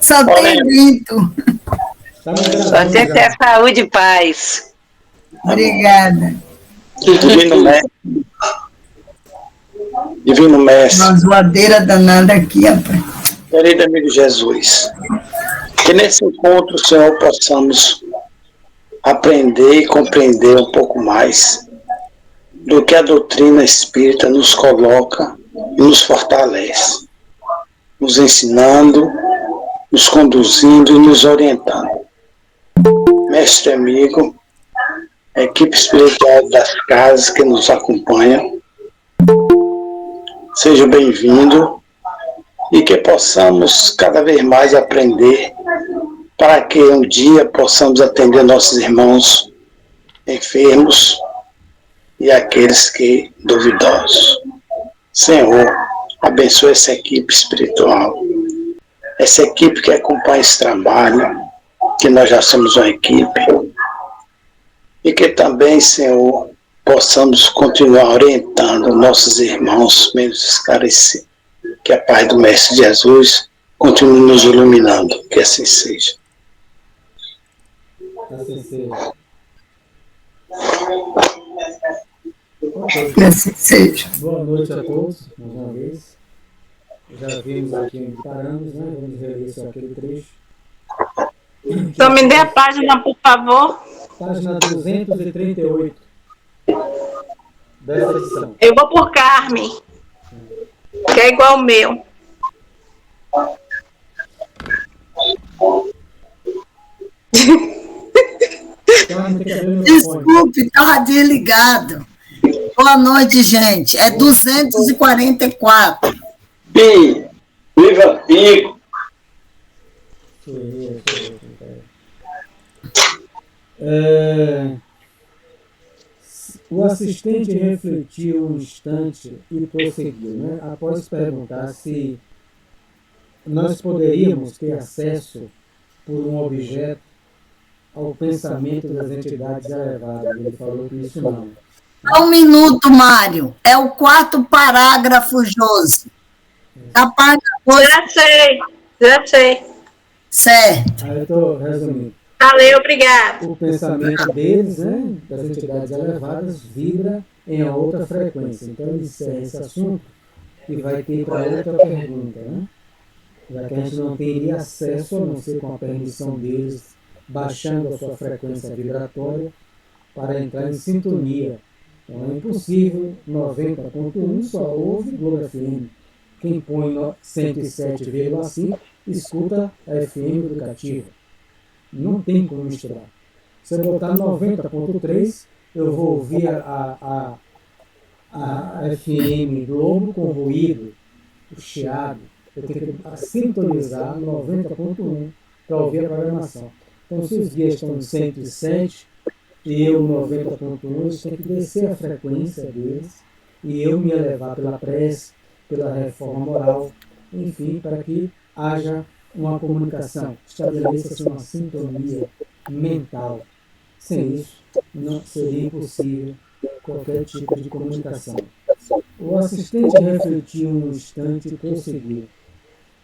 Só tem vento. Só tem que ter saúde e paz. Obrigada. Divino Mestre. Uma zoadeira danada aqui, rapaz. Querido amigo Jesus, que nesse encontro, Senhor, possamos aprender e compreender um pouco mais do que a doutrina espírita nos coloca e nos fortalece, nos ensinando, nos conduzindo e nos orientando. Mestre amigo, a equipe espiritual das casas que nos acompanha, seja bem-vindo e que possamos cada vez mais aprender para que um dia possamos atender nossos irmãos enfermos e aqueles que duvidosos. Senhor, abençoe essa equipe espiritual, essa equipe que acompanha esse trabalho, que nós já somos uma equipe, e que também, Senhor, possamos continuar orientando nossos irmãos menos esclarecidos. Que a paz do Mestre Jesus continue nos iluminando, que assim seja. Assim seja. Que assim seja. Boa noite a todos, mais uma vez. Já vimos aqui onde paramos, né? Vamos rever só aquele trecho. Então me dê a página, por favor. Página 238 dessa edição. Eu vou por Carmen, que é igual ao meu. Desculpe, estava desligado. Boa noite, gente. É 244. Pi, viva Pico. O assistente refletiu um instante e prosseguiu, né? Após perguntar se nós poderíamos ter acesso por um objeto ao pensamento das entidades elevadas. Ele falou que isso não. Um minuto, Mário. É o 4º parágrafo, Josi. Da página 2. Já sei. Certo. Aí eu estou resumindo. Valeu, obrigado. O pensamento deles, né, das entidades elevadas, vibra em outra frequência. Então, ele encerra esse assunto e vai ter para outra pergunta, né? Já que a gente não teria acesso, a não ser com a permissão deles, baixando a sua frequência vibratória para entrar em sintonia. Então, é impossível. 90.1 só ouve Globo FM. Quem põe 107,5 escuta a FM educativa. Não tem como misturar. Se eu botar 90.3, eu vou ouvir a FM Globo com ruído, o chiado. Eu tenho que sintonizar 90.1 para ouvir a programação. Então, se os guias estão em 107 e eu 90.1, eu tenho que descer a frequência deles e eu me elevar pela prece, pela reforma moral, enfim, para que haja uma comunicação, estabeleça-se uma sintonia mental. Sem isso, não seria impossível qualquer tipo de comunicação. O assistente refletiu um instante e prosseguiu.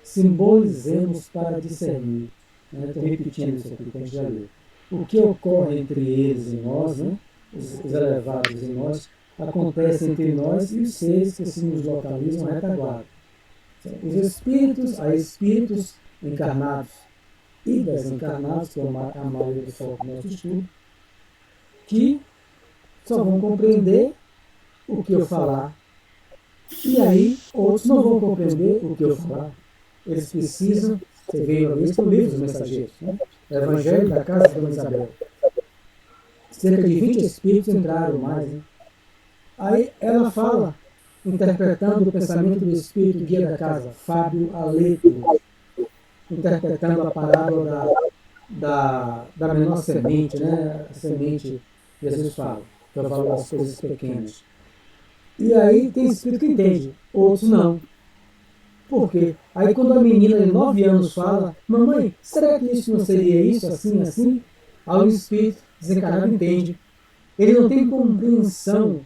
Simbolizemos para discernir. Estou repetindo isso aqui que a gente já leu. O que ocorre entre eles e nós, né? Os elevados em nós, acontece entre nós e os seres que se nos localizam retaguarda. Os espíritos, há espíritos encarnados e desencarnados, que é a maioria do foco do nosso estudo, que só vão compreender o que eu falar. E aí, outros não vão compreender o que eu falar. Eles precisam, você veio a vez do livro dos mensageiros, né? O Evangelho da Casa de Dona Isabel. Cerca de 20 espíritos entraram mais. Né? Aí ela fala, interpretando o pensamento do espírito guia da casa, Fábio Aleto, interpretando a parábola da menor semente, né? A semente, Jesus fala, que é o valor das coisas pequenas. E aí tem espírito que entende, outros não. Por quê? Aí quando a menina de 9 anos fala, mamãe, será que isso não seria isso, assim, assim? Aí o espírito desencarnado entende. Ele não tem compreensão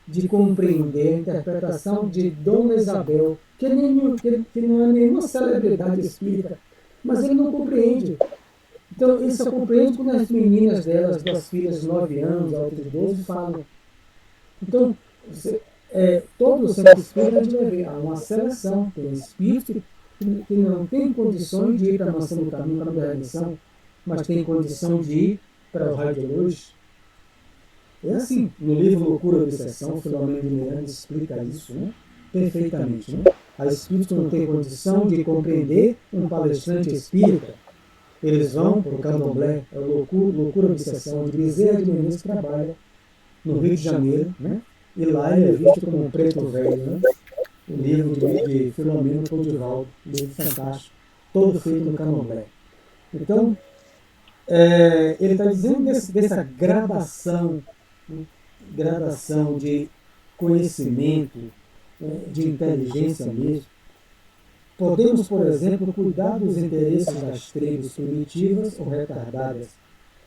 de compreender a interpretação de Dona Isabel, que não é nenhuma celebridade espírita, mas ele não compreende. Então, ele só compreende quando as meninas delas, 2 filhas de 9 anos, a outra de 12, falam. Então, todo o centro espírita a gente vai ver, há uma seleção, tem espíritos que não tem condições de ir para a mansão do caminho, da redenção, mas tem condição de ir para o raio de luz. É assim, no livro Loucura e Obsessão, Filomeno de Miranda explica isso, né? Perfeitamente. Né? A espírito não tem condição de compreender um palestrante espírita. Eles vão para o candomblé, é o Loucura e Obsessão, de Bezerra de Menezes trabalha no Rio de Janeiro, né? E lá ele é visto como um preto velho, né? O livro de Filomeno Codivaldo, livro fantástico, todo feito no candomblé. Então, ele está dizendo dessa gradação de conhecimento, de inteligência mesmo. Podemos, por exemplo, cuidar dos interesses das tribos primitivas ou retardadas,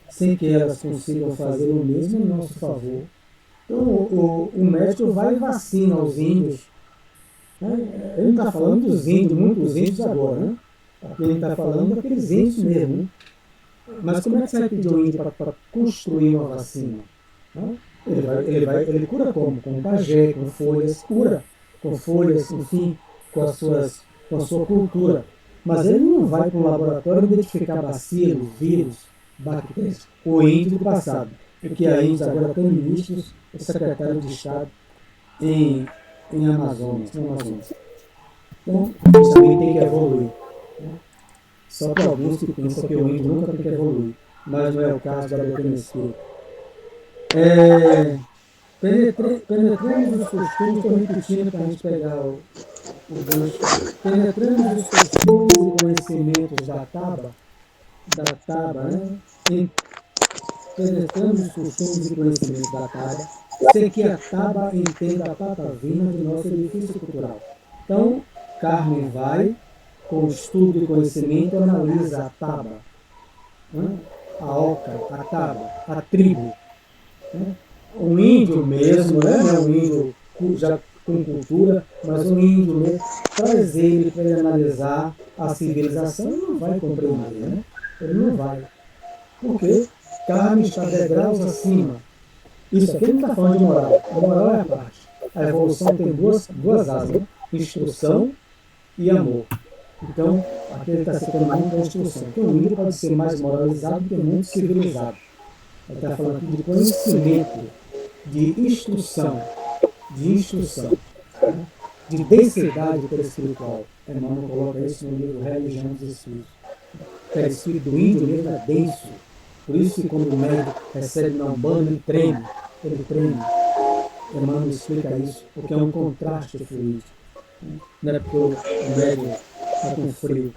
sem que elas consigam fazer o mesmo em nosso favor. Então, o médico vai e vacina os índios. Né? Ele não está falando dos índios, muitos índios agora, né? Aqui ele está falando daqueles índios mesmo. Né? Mas como é que você vai pedir um índio para construir uma vacina? Né? Ele cura como? Com pajé, com folhas, cura com folhas, enfim, com a sua cultura. Mas ele não vai para um laboratório identificar bacilos, vírus, bactérias, o índio do passado. Porque a Índia agora tem ministros, o secretário de Estado em Amazonas, no Amazonas. Então, a gente também tem que evoluir. Né? Só para alguns que pensam que o índio nunca tem que evoluir, mas não é o caso da doutrina espírita. Penetramos os costumes, estou repetindo para a gente pegar o gancho. Penetramos os costumes e conhecimentos da Taba, né? Penetramos os costumes e conhecimentos da Taba, sem que a Taba entenda a patavina de nosso edifício cultural. Então, Carmen vai, com estudo e conhecimento, analisa a Taba, né? A Oca, a Taba, a tribo. Né? Um índio mesmo, né? Não é um índio já com cultura, mas um índio mesmo, trazer ele para ele analisar a civilização, ele não vai compreender, né? Ele não vai. Por quê? Carmen está degraus acima. Isso aqui não está falando de moral. A moral é a parte. A evolução tem duas asas, né? Instrução e amor. Então, aqui ele está citando muito a instrução. Então, o índio pode ser mais moralizado do que muito civilizado. Ele está falando aqui de conhecimento, de instrução, né? De densidade espiritual. Emmanuel coloca isso no livro Religião dos Espíritos. O espírito do índio mesmo é denso. Por isso que quando o médico recebe na Umbanda, ele treme. Emmanuel explica isso, porque é um contraste fluídico. Não é porque o médico está com frio.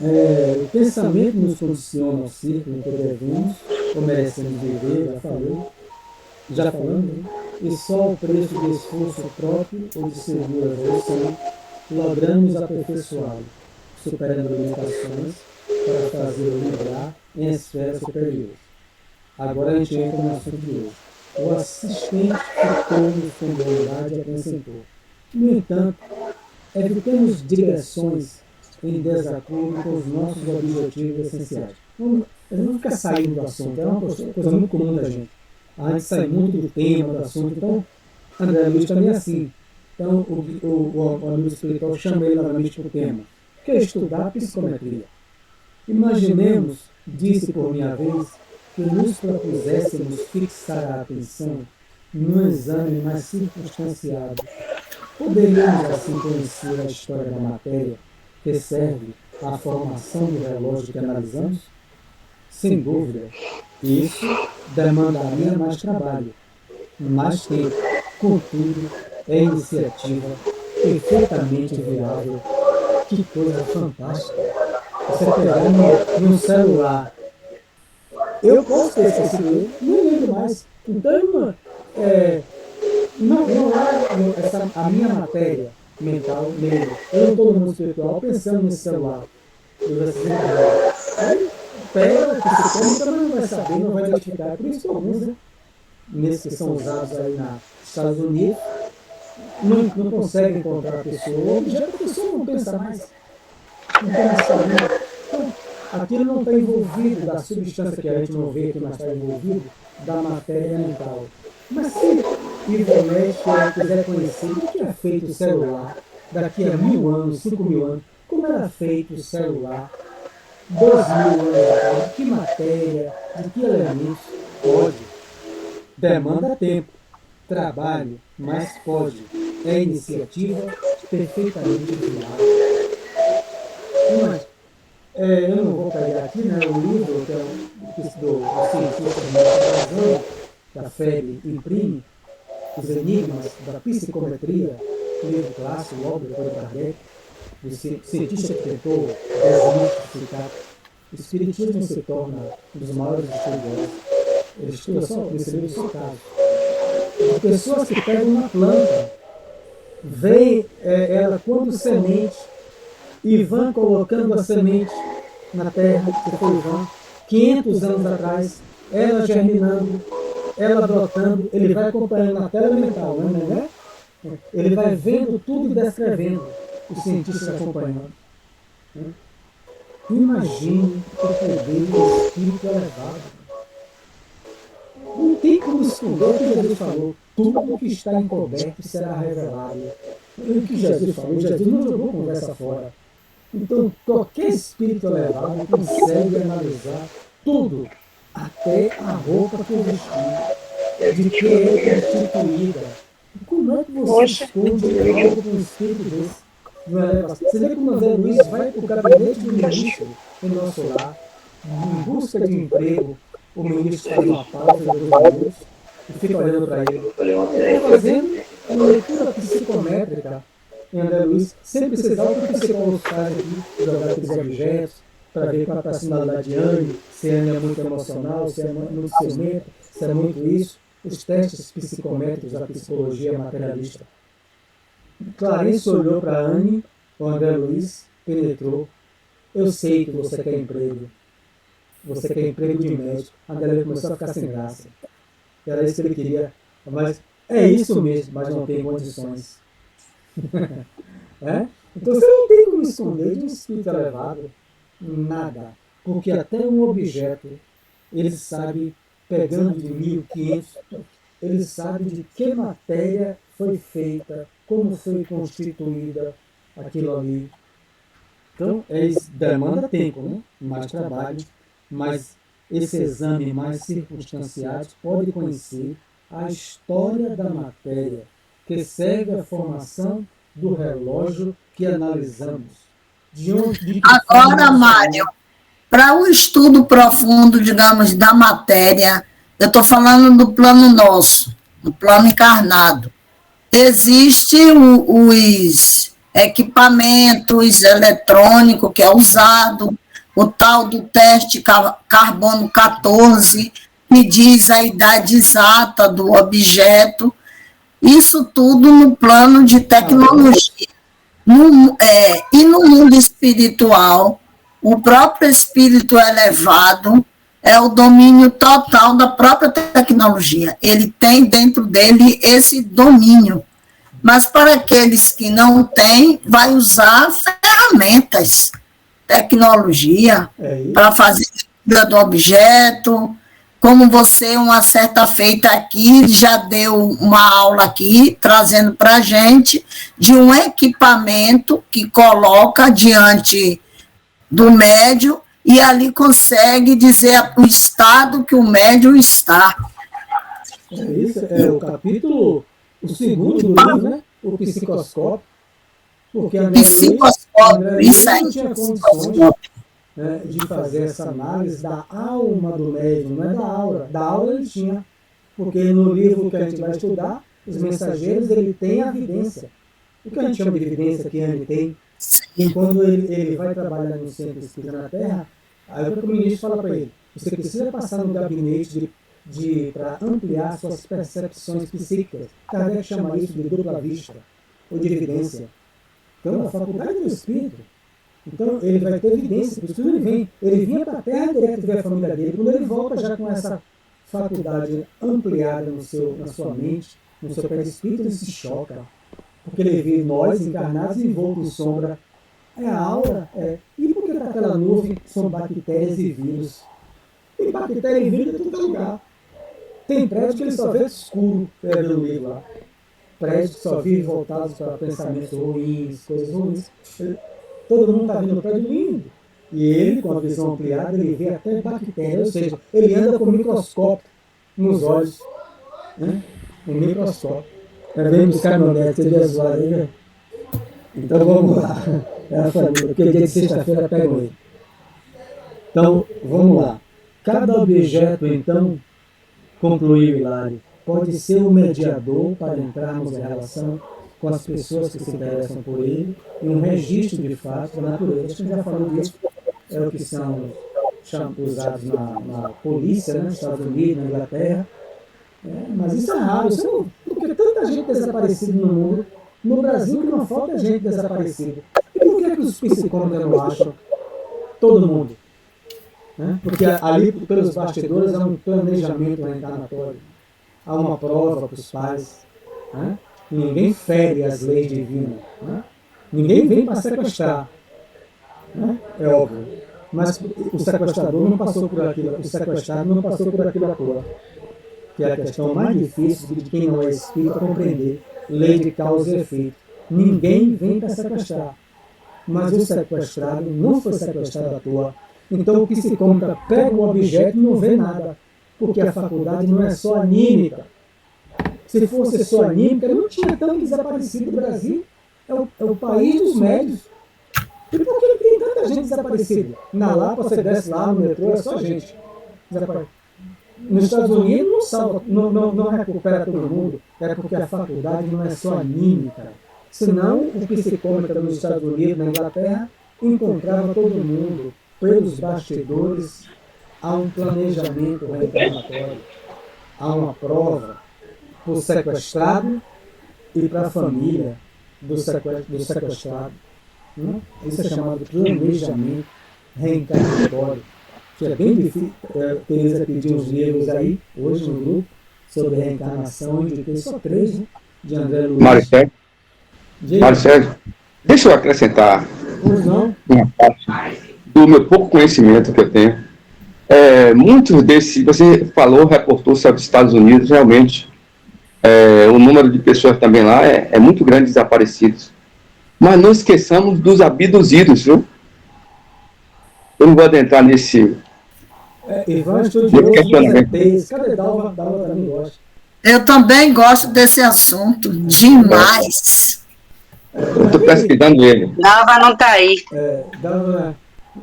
O pensamento nos condiciona ao círculo em que devemos ou merecemos viver, já falando, né? E só o preço de esforço próprio ou de segura evolução logramos aperfeiçoá-lo, superando limitações para fazê-lo vibrar em esferas superiores. Agora a gente entra no assunto de hoje. O assistente ficou-nos com bondade e acrescentou. No entanto, evitemos digressões em desacordo com os nossos objetivos essenciais. Não fica saindo do assunto, é uma coisa muito comum da gente. A gente sai muito do tema, do assunto. Então, André Luiz também é assim. Então, o amigo espiritual chama ele novamente para o tema, que é estudar psicometria. Imaginemos, disse por minha vez, que nos propuséssemos fixar a atenção num exame mais circunstanciado. Poderíamos assim conhecer a história da matéria que serve à formação do relógio que analisamos? Sem dúvida, isso demandaria mais trabalho, mais tempo. Contudo, é iniciativa perfeitamente viável. Que coisa fantástica! Você pegar no celular. Eu posso ter esquecido ele, não lembro mais. Então, não é a minha matéria mental nele. Eu não estou no mundo espiritual pensando nesse celular. Aí pega, o psicólogo também não vai saber, não vai identificar. Por isso que alguns, né, nesses que são usados aí nos Estados Unidos, não conseguem encontrar a pessoa, o objeto, a pessoa não pensa mais. não tem saúde. Então, aquilo não está envolvido da substância que a gente não vê, que não está envolvido, da matéria mental. Mas se Ivonete quiser conhecer o que é feito o celular daqui a 1000 anos, 5000 anos, como era feito o celular 2000 anos atrás, de que matéria, de que elementos, pode. Demanda tempo, trabalho, mas pode. É iniciativa perfeitamente viável. Mas, eu não vou pegar aqui, né, o livro que é do cientista Marcos que a FEB imprime, Os Enigmas da Psicometria, um livro clássico, logo depois do Kardec, do cientista que tentou desmistificar. O espiritismo se torna um dos maiores estudiosos. Ele estuda só esse livro, só caso. De pessoas que pegam uma planta, veem ela quando semente, e vão colocando a semente na terra, que foi o Ivan, 500 anos atrás, ela germinando, ela brotando, ele vai acompanhando na tela mental, né? Ele vai vendo tudo e descrevendo, os cientistas acompanhando. Né? Imagine o poder do espírito elevado. Não tem como esconder o que Jesus falou. Tudo que está encoberto será revelado. O que Jesus falou, Jesus não jogou conversa fora. Então, qualquer espírito elevado consegue analisar tudo, até a roupa que eu vesti, de que é constituída. Como é que você esconde algo com um espírito desse? Você vê como o André Luiz vai para o gabinete do ministro em nosso lar, em busca de emprego. O ministro faz uma pausa de 2 minutos e fica olhando para ele. Ele está fazendo uma leitura psicométrica em André Luiz, sem precisar do que o psicólogo faz aqui, jogar aqueles objetos, para ver qual é a personalidade de Anne, se Anne é muito emocional, se é muito ciumenta, se é muito isso. Os testes psicométricos da psicologia materialista. Clarice olhou para Anne, o André Luiz penetrou. Eu sei que você quer emprego. Você quer emprego de médico. A André Luiz começou a ficar sem graça. Era isso que ele queria. Mas é isso mesmo, mas não tem condições. Então você não tem como esconder de um espírito elevado nada. Porque até um objeto, ele sabe, pegando de 1500, ele sabe de que matéria foi feita, como foi constituída aquilo ali. Então, demanda tempo, né? Mais trabalho, mas esse exame mais circunstanciado pode conhecer a história da matéria, que segue a formação do relógio que analisamos. Agora, Mário, para o estudo profundo, digamos, da matéria, eu estou falando do plano nosso, do plano encarnado. Existem os equipamentos eletrônicos que é usado, o tal do teste carbono 14, que diz a idade exata do objeto. Isso tudo no plano de tecnologia. E no mundo espiritual, o próprio espírito elevado é o domínio total da própria tecnologia. Ele tem dentro dele esse domínio. Mas para aqueles que não têm, vai usar ferramentas, tecnologia, para fazer a leitura do objeto. Como você, uma certa feita aqui, já deu uma aula aqui, trazendo para a gente, de um equipamento que coloca diante do médium e ali consegue dizer o estado que o médium está. Isso é o capítulo, o 2º do livro, né? O psicoscópio. Porque a psicoscópio, isso aí. Não tinha condições, né, de fazer essa análise da alma do médium, não é da aura. Da aura ele tinha, porque no livro que a gente vai estudar, os mensageiros, ele tem a evidência. O que a gente chama de evidência que ele tem, quando ele vai trabalhar no centro espírita na Terra, aí o ministro fala para ele, você precisa passar no gabinete para ampliar suas percepções psíquicas. Kardec chama isso de dupla vista, ou de evidência. Então, a faculdade do espírito. Então, ele vai ter evidência, por isso ele vinha para a Terra direto ver a família dele. Quando ele volta já com essa faculdade ampliada na sua mente, no seu perispírito, ele se choca. Porque ele vê nós encarnados envoltos em sombra, É a aura? É. E por que aquela nuvem são bactérias e vírus? Tem bactéria e vírus em todo lugar. Tem prédio que ele só vê escuro, pelo livro lá. Prédios que só vivem voltados para pensamentos ruins, coisas ruins. Todo mundo está vendo o prédio lindo. E ele, com a visão ampliada, ele vê até bactérias, ou seja, ele anda com um microscópio nos olhos. Né? Um microscópio. Vem buscar meu neto, ele é zoado, né? Então vamos lá. É a família, porque dia de sexta-feira pega ele. Então, vamos lá. Cada objeto, então, concluiu Hilário, pode ser um mediador para entrarmos em relação com as pessoas que se interessam por ele e um registro de fatos da natureza. A gente já falou disso, é o que são usados na polícia, né, nos Estados Unidos, na Inglaterra. Mas isso é raro, porque tanta gente desaparecida no mundo, no Brasil que não falta gente desaparecida. E por que os psicólogos não acham todo mundo? Né? Porque ali, pelos bastidores, há um planejamento reencarnatório, há uma prova para os pais. Né? Ninguém fere as leis divinas. Né? Ninguém vem para sequestrar. Né? É óbvio. Mas o sequestrador não passou por aquilo, o sequestrado não passou por aquilo à toa. Que é a questão mais difícil de quem não é espírita compreender. Lei de causa e efeito. Ninguém vem para sequestrar. Mas o sequestrado não foi sequestrado à toa. Então o psicômetra pega o objeto e não vê nada. Porque a faculdade não é só anímica. Se fosse só anímica, não tinha tanto desaparecido no Brasil. É o país dos médios. E por que tem tanta gente desaparecida? Na Lapa, você desce lá no metrô, é só gente desaparecida. Nos Estados Unidos não salva, não recupera todo mundo, é porque a faculdade não é só anímica. Senão, o psicômetra nos Estados Unidos, na Inglaterra, encontrava todo mundo. Pelos bastidores, há um planejamento reencarnatório, há uma prova para o sequestrado e para a família do sequestrado. Isso é chamado de planejamento reencarnatório. Que é bem difícil. Teresa pediu uns livros aí, hoje no grupo, sobre reencarnação, eu indiquei só 3, né? De André Luiz. Mário Sérgio, deixa eu acrescentar uma parte do meu pouco conhecimento que eu tenho. Muitos desses, você falou, reportou sobre os Estados Unidos, realmente, o número de pessoas também lá é muito grande desaparecidos. Mas não esqueçamos dos abduzidos, viu? Eu não vou adentrar nesse... Ivan estudioso, cadê Dalva? Dalva também gosta. Eu também gosto desse assunto, demais. Eu estou pesquisando ele. Dalva não está aí. Dalva,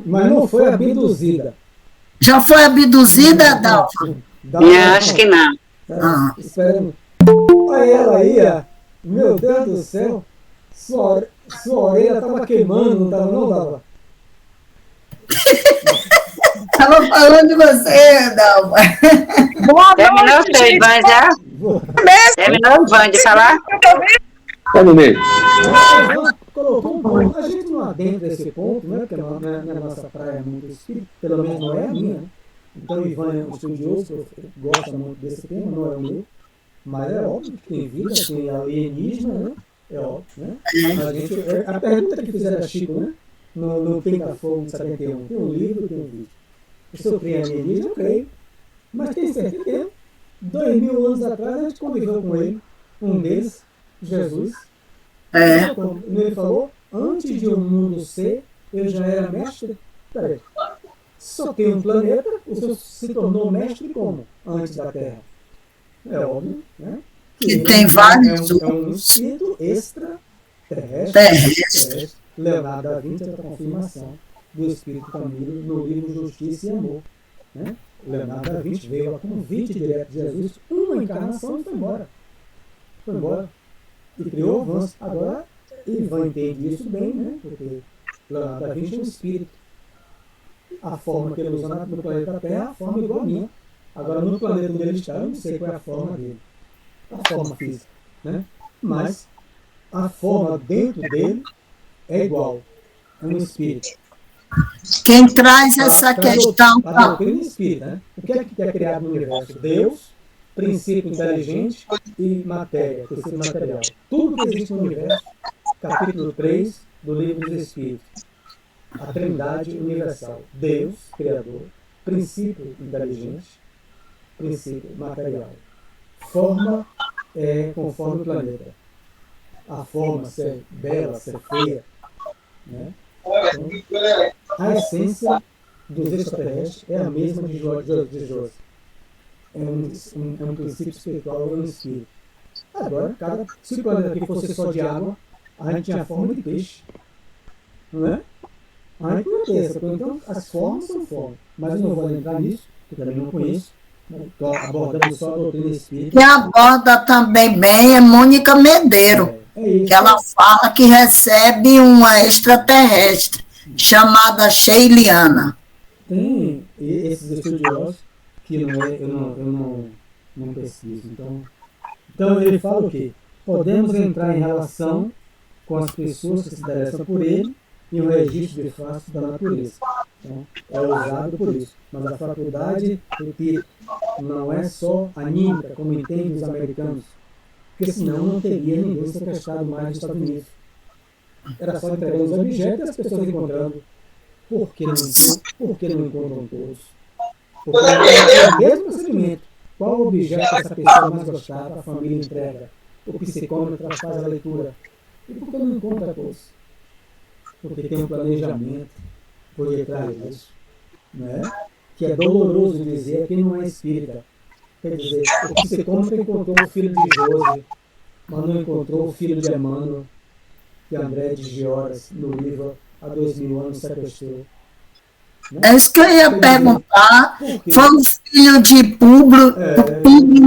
mas não foi abduzida. Já foi abduzida, Dalva? Acho que não. Esperando. Olha ela aí, meu Deus do céu. Sua orelha estava queimando, não estava não, Dalva? Estava falando de você, Dalva. Terminou o seu Ivan já? Terminou o Ivan de falar? Está no meio. Colocou um ponto. A gente não adentra esse ponto, né? Porque não é a nossa praia muito espírita, pelo menos não é a minha. Né? Então o Ivan é um estudioso, gosta muito desse tema, não é o meu. Mas é óbvio que tem vida, tem alienígena, né? É óbvio, né? A pergunta que fizeram a Chico, né? No Pinga Fogo de 71, tem um livro, tem um vídeo. Se eu creio alienígena, eu creio. Mas tem certeza que 2000 anos atrás a gente conviveu com ele, um deles, Jesus. Ele falou, antes de o mundo ser, eu já era mestre. Peraí, só tem um planeta, o senhor se tornou mestre como? Antes da Terra. É óbvio, né? Que tem vários. É um espírito extraterrestre. Leonardo da Vinci é a confirmação do espírito família no livro Justiça e Amor. Né? Leonardo da Vinci veio a convite direto de Jesus, uma encarnação e foi embora. Foi embora. E criou avanço. Agora, Ivan entende isso bem, né? Porque Leonardo da Vinci é um espírito. A forma que ele usa no planeta Terra é a forma igual a minha. Agora, no planeta onde ele está, eu não sei qual é a forma dele. A forma física. Né? Mas a forma dentro dele é igual. É um espírito. Quem traz essa questão... Espírito, né? O que é criado no universo? Deus, princípio inteligente e matéria, tecido material. Tudo que existe no universo, capítulo 3 do Livro dos Espíritos. a Trindade universal: Deus, Criador, princípio inteligente, princípio material. Forma é conforme o planeta. A forma, se é bela, se é feia, né? Então, a essência dos extraterrestres é a mesma de José. É um princípio espiritual, é um espírito. Agora, se o planeta aqui fosse só de água, a gente tinha a forma de peixe. Não é? A gente não tem essa coisa. Então, as formas são formas. Mas eu não vou entrar nisso, que também não conheço. Estou abordando só a doutrina espírita. E aborda também bem é Mônica Medeiro, que ela fala que recebe uma extraterrestre chamada Sheiliana. Tem esses estudiosos que eu não pesquiso. Então ele fala o quê? Podemos entrar em relação com as pessoas que se interessam por ele e o registro de fatos da natureza. Então, é usado por isso. Mas a faculdade, repito, não é só anímica, como entendem os americanos, porque senão não teria ninguém sequestrado mais nos Estados Unidos. Era só entregando os objetos e as pessoas encontrando. Por que não encontram todos? Porque é o mesmo procedimento. Qual objeto essa pessoa mais gostava, a família entrega. O psicômetro faz a leitura. E por que não encontra todos? Porque tem um planejamento por detrás disso. Né? Que é doloroso dizer quem não é espírita. Quer dizer, o psicômetro encontrou o filho de José, mas não encontrou o filho de Emmanuel, que André de Gioras, no livro há 2000 anos, sequestrou. Né? É isso que eu ia perguntar. Foi um filho de Públio,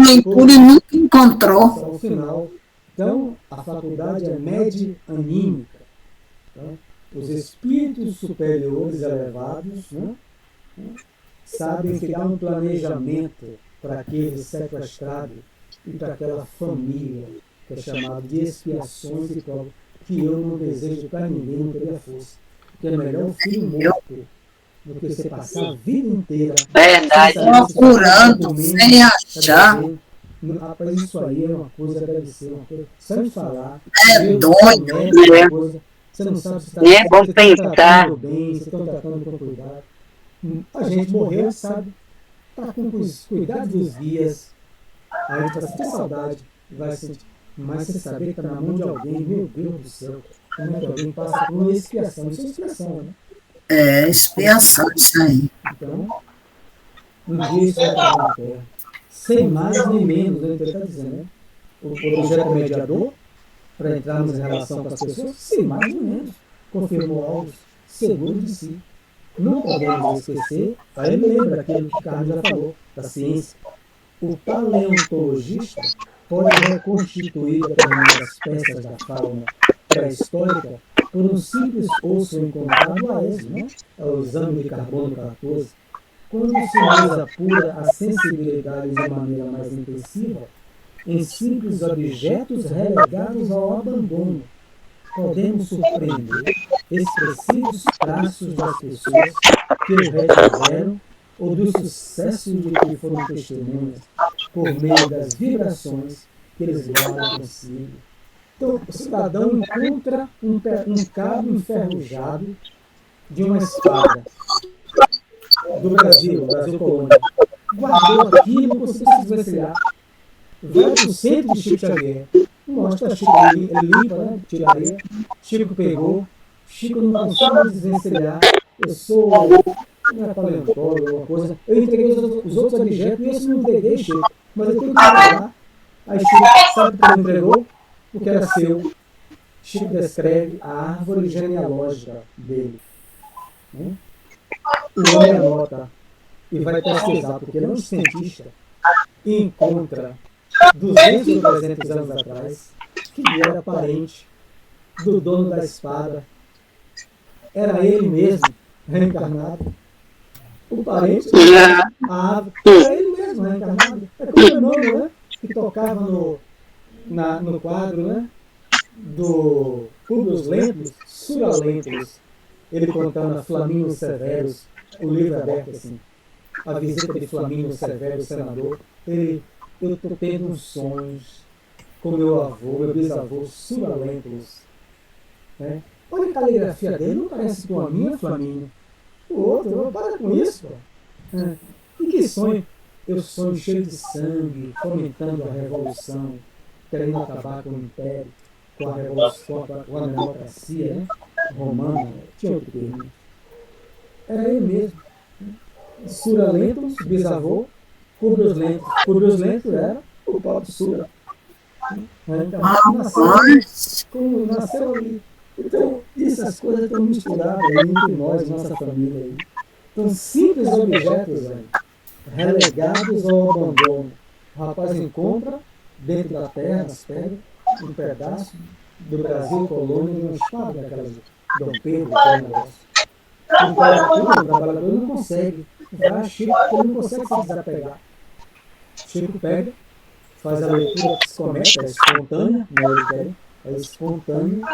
Leitura e nunca encontrou. Ao final. Então, a faculdade é medianímica. Tá? Os espíritos superiores elevados, né, sabem que dá um planejamento para aquele sequestrado e para aquela família, que é chamado de expiações e provas, que eu não desejo para ninguém, não teria força. Porque é melhor o filho morto do que você passar a vida inteira procurando, sem achar. Rapaz, isso aí é uma coisa, deve ser uma coisa, sem falar. É doido. Você não sabe se está tratando bem, se estão tratando com cuidado. A gente morreu, sabe? Está com os cuidados dos guias. Aí a gente vai sentir saudade, vai sentir. Mas você saber que está na mão de alguém, meu Deus do céu, como é que alguém passa por uma expiação? Isso é expiação, né? É, expiação isso aí. Então, um dia isso vai acabar na Terra. Sem mais nem menos, né? Ele está dizendo, né? O objeto mediador, para entrarmos em relação com as pessoas, sem mais nem menos. Confirmou Alves, seguro de si. Não podemos esquecer, aí ele lembra daquilo que Carlos já falou, da ciência. O paleontologista pode reconstituir determinadas peças da fauna pré-histórica por um simples osso encontrado a esse, né? É o exame de carbono 14. Quando se mais apura a sensibilidade de maneira mais intensiva, em simples objetos relegados ao abandono, podemos surpreender expressivos traços das pessoas que o retiveram ou do sucesso de que foram testemunhas por meio das vibrações que eles guardam consigo. Então, o cidadão encontra um cabo enferrujado de uma espada do Brasil colônia. Guardou aquilo, não conseguiu se desvencilhar. Vai para o centro de Chico Xavier. Mostra Chico ali, ele limpa, né? Tira areia. Chico pegou. Chico não consegue desvencilhar. Eu sou, não é paleontólogo, alguma coisa. Eu entreguei os outros objetos e esse não entreguei, Chico. Mas eu tenho que entregar. Aí Chico, sabe por que ele entregou? Porque era seu. Chico descreve a árvore genealógica dele. Né? O homem anota e vai pesquisar, porque ele é um cientista e encontra 200 ou 300 anos atrás que era parente do dono da espada. Era ele mesmo, reencarnado. O parente, a árvore, era ele mesmo, reencarnado. É como o nome, né? Que tocava no quadro, né? Do Publius Lentulus, Sura Lentulus. Ele contando a Flamínio Severus, o livro aberto assim. A visita de Flamínio Severus, senador. Eu estou tendo uns sonhos com meu avô, meu bisavô, Sura Lentulus. Né? Olha a caligrafia dele, não parece com a minha, Flaminho? O outro, para com isso, pô. E que sonho? Eu sonho cheio de sangue, fomentando a revolução, querendo acabar com o império, com a revolução, com a democracia, né? Romana, tinha outro termo. Era ele mesmo. Sura Lentos, bisavô, Publius Lentos. Publius Lentos era o próprio Sura. Nasceu ali. Então, essas coisas estão misturadas aí entre nós, nossa família aí. Então, simples objetos, velho, relegados ao abandono. O rapaz encontra, dentro da terra, nas pedras, um pedaço do Brasil colônia de uma espada daquelas de Dom Pedro, aquele negócio. O trabalhador não consegue. Vai a Chico, ele não consegue se desapegar. Chico pega, faz a leitura psicométrica, é espontânea, não é ele, é espontânea,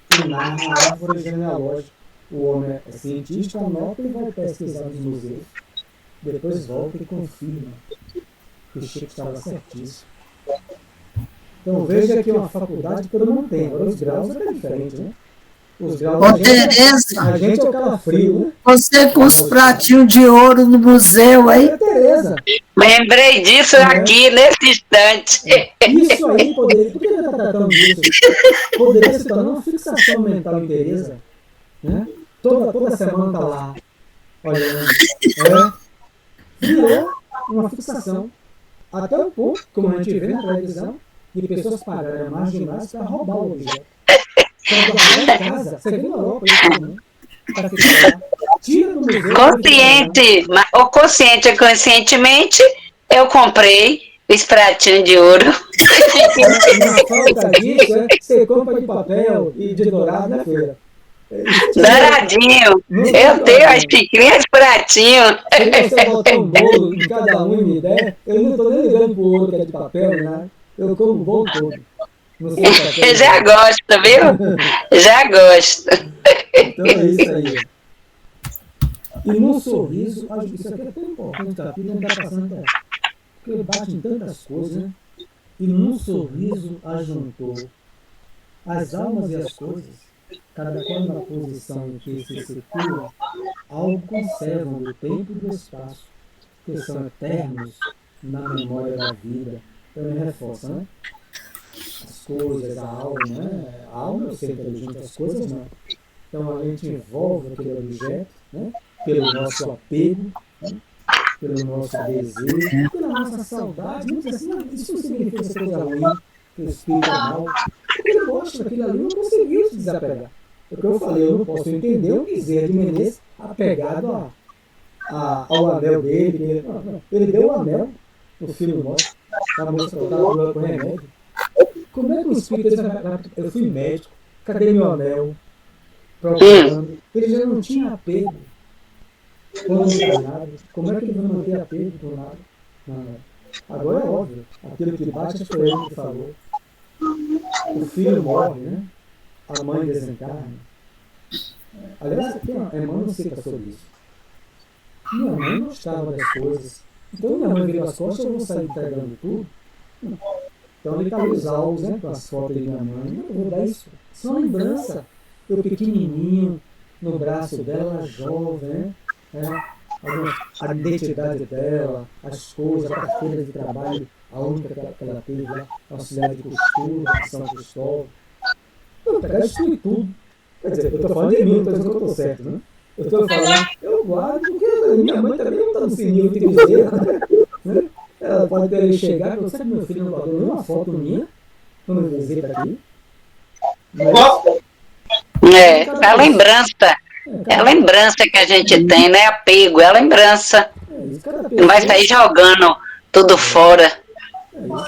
e narra a árvore genealógica. O homem é cientista, anota e vai pesquisar nos museus. Depois volta e confirma que Chico estava certíssimo. Então veja que é uma faculdade que todo mundo tem. Agora os graus é diferente, né? Os graus Ô, Tereza, a gente é o calafrio, né? você com os pratinhos de ouro no museu, hein? É, Tereza. Lembrei disso aqui, nesse instante. Isso aí poderia... Por que ele está tratando disso? Poderia se tornar uma fixação mental em Tereza. Né? Toda semana está lá, olhando. Virou uma fixação. Até um pouco, como a gente vê na televisão, de pessoas pagarem marginais para roubar o objeto. Para em casa, você vê na Europa, para ficar lá. Tira do museu. Consciente, ou conscientemente, eu comprei os pratinhos de ouro. Na falta disso, você compra de papel e de dourado na feira. Douradinho. Eu tenho as xicrinhas de pratinho. Se você botar um bolo em cada um e me der, eu não estou nem ligando pro ouro que é de papel, né? Eu como o bolo todo. Eu já gosto, viu? Já gosto. Então é isso aí. E num sorriso, acho que isso aqui é tão importante, capítulo, não está passando, porque ele bate em tantas coisas, né? E num sorriso ajuntou as almas e as coisas, cada qual na posição em que se situa, algo conservam do tempo e do espaço, que são eternos na memória da vida. Então ele reforça, né? As coisas, a alma, né? A alma é ser inteligente, as coisas não. Então a gente envolve aquele objeto, né? Pelo nosso apego, né? Pelo nosso desejo, pela nossa saudade. Muitos assim, isso não significa ser coisa ruim, que o espírito é mal. Porque ele gosta daquilo ali, não conseguiu se desapegar. É o que eu falei, eu não posso entender o Bezerra de Menezes apegado ao anel dele. Ele deu o anel no filho nosso, a moça estava com remédio. Como é que o espírito eu fui médico, cadê meu anel? Procurando. Ele já não tinha apego. Como é que ele vai manter apego por nada? Não. Agora é óbvio, aquilo que bate foi ele que falou. O filho morre, né? A mãe desencarna. Aliás, aqui Emmanuel cita sobre isso. Minha mãe gostava das coisas. Então minha mãe virou as costas, eu vou sair entregando tudo. Então ele está os álbuns, né, com as fotos de minha mãe. Eu vou dar isso. Isso é uma lembrança. Eu pequenininho, no braço dela, jovem, né? A identidade dela, as coisas, a carteira de trabalho, a única que ela teve lá, auxiliar de costura, de São Cristóvão. Eu pegar isso e tudo. Quer dizer, eu estou falando de mim, não estou dizendo que eu estou certo, né? Eu estou falando, eu guardo, porque minha mãe também não está no sininho de Bezerra, né? Ela pode querer chegar e falar, sabe, meu filho não guardou nenhuma foto minha, quando eu Bezerra está aqui. Mas, é a lembrança. É a lembrança que a gente tem, não é apego, é a lembrança. Não vai sair jogando tudo fora.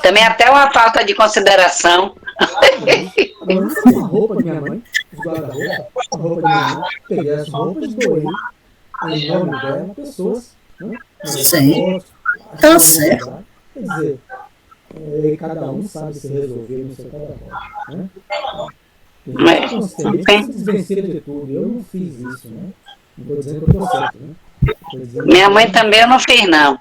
Também até uma falta de consideração. A roupa de minha mãe, os guarda-roupa, a roupa de minha mãe, peguei as roupas, doei em nome dela, pessoas, né? Sim. Tá certo. Quer dizer, cada um sabe se resolver no seu cada né? Desvencilha de tudo. Eu não fiz isso, né? Não estou dizendo que eu estou certo, né? Minha mãe também eu não fiz, não.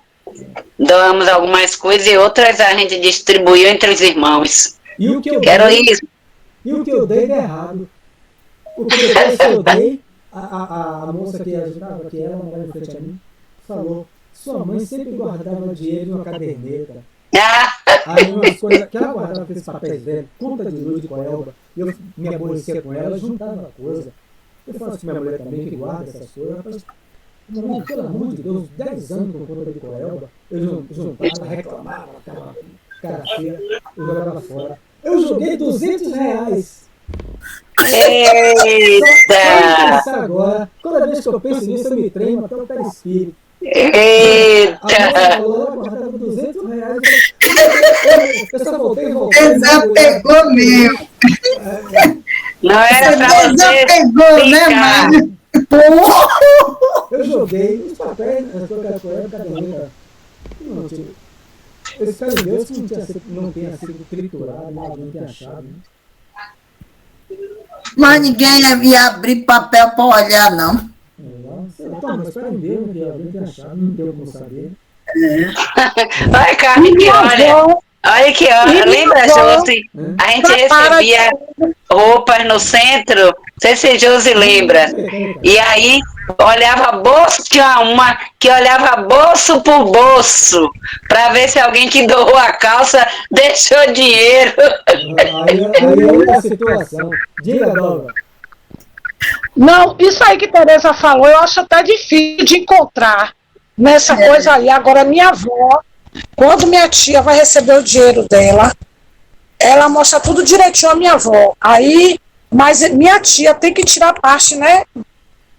Doamos algumas coisas e outras a gente distribuiu entre os irmãos. E o que eu Quero dei, isso. E o que eu dei é errado. Porque depois que eu dei, a moça que ajudava, que ela morava em frente a mim, falou: sua mãe sempre guardava dinheiro em uma caderneta. Aí umas coisas que ela guardava aqueles papéis velhos, conta de luz de Coelba, e eu me aborrecia com ela, juntava coisa. Eu faço com minha mulher também, que guarda essas coisas. Rapaz, não, pelo amor de Deus, 10 anos com conta de Coelba, eu juntava, reclamava, aquela cara feia, eu jogava fora. Eu joguei R$200. Eita! Só pensar agora, toda vez que eu penso nisso, eu me tremo até o perispírito. Eita! A moça falou, ela guardava R$200. Eu só voltei. Desapegou mesmo. Não era pra você Desapegou, né, ficar. Mário? Eu joguei os papéis, as coisas, caderneta. Não, tipo, eu espero em Deus que não tenha sido triturado, não tenha achado. Né? Mas ninguém ia abrir papel para olhar, não. Então, mas espero em Deus que alguém tenha achado, não deu como saber. Olha, Carmen, que olha que olha. Lembra, Josi? A gente recebia roupas no centro, não sei se Josi lembra. E aí olhava bolso, tinha uma que olhava bolso por bolso, para ver se alguém que doou a calça deixou dinheiro. Aí é outra situação. Diga, Dora. Não, isso aí que Tereza falou, eu acho até difícil de encontrar nessa coisa aí. Agora, minha avó, quando minha tia vai receber o dinheiro dela, ela mostra tudo direitinho a minha avó. Aí, mas minha tia tem que tirar parte, né,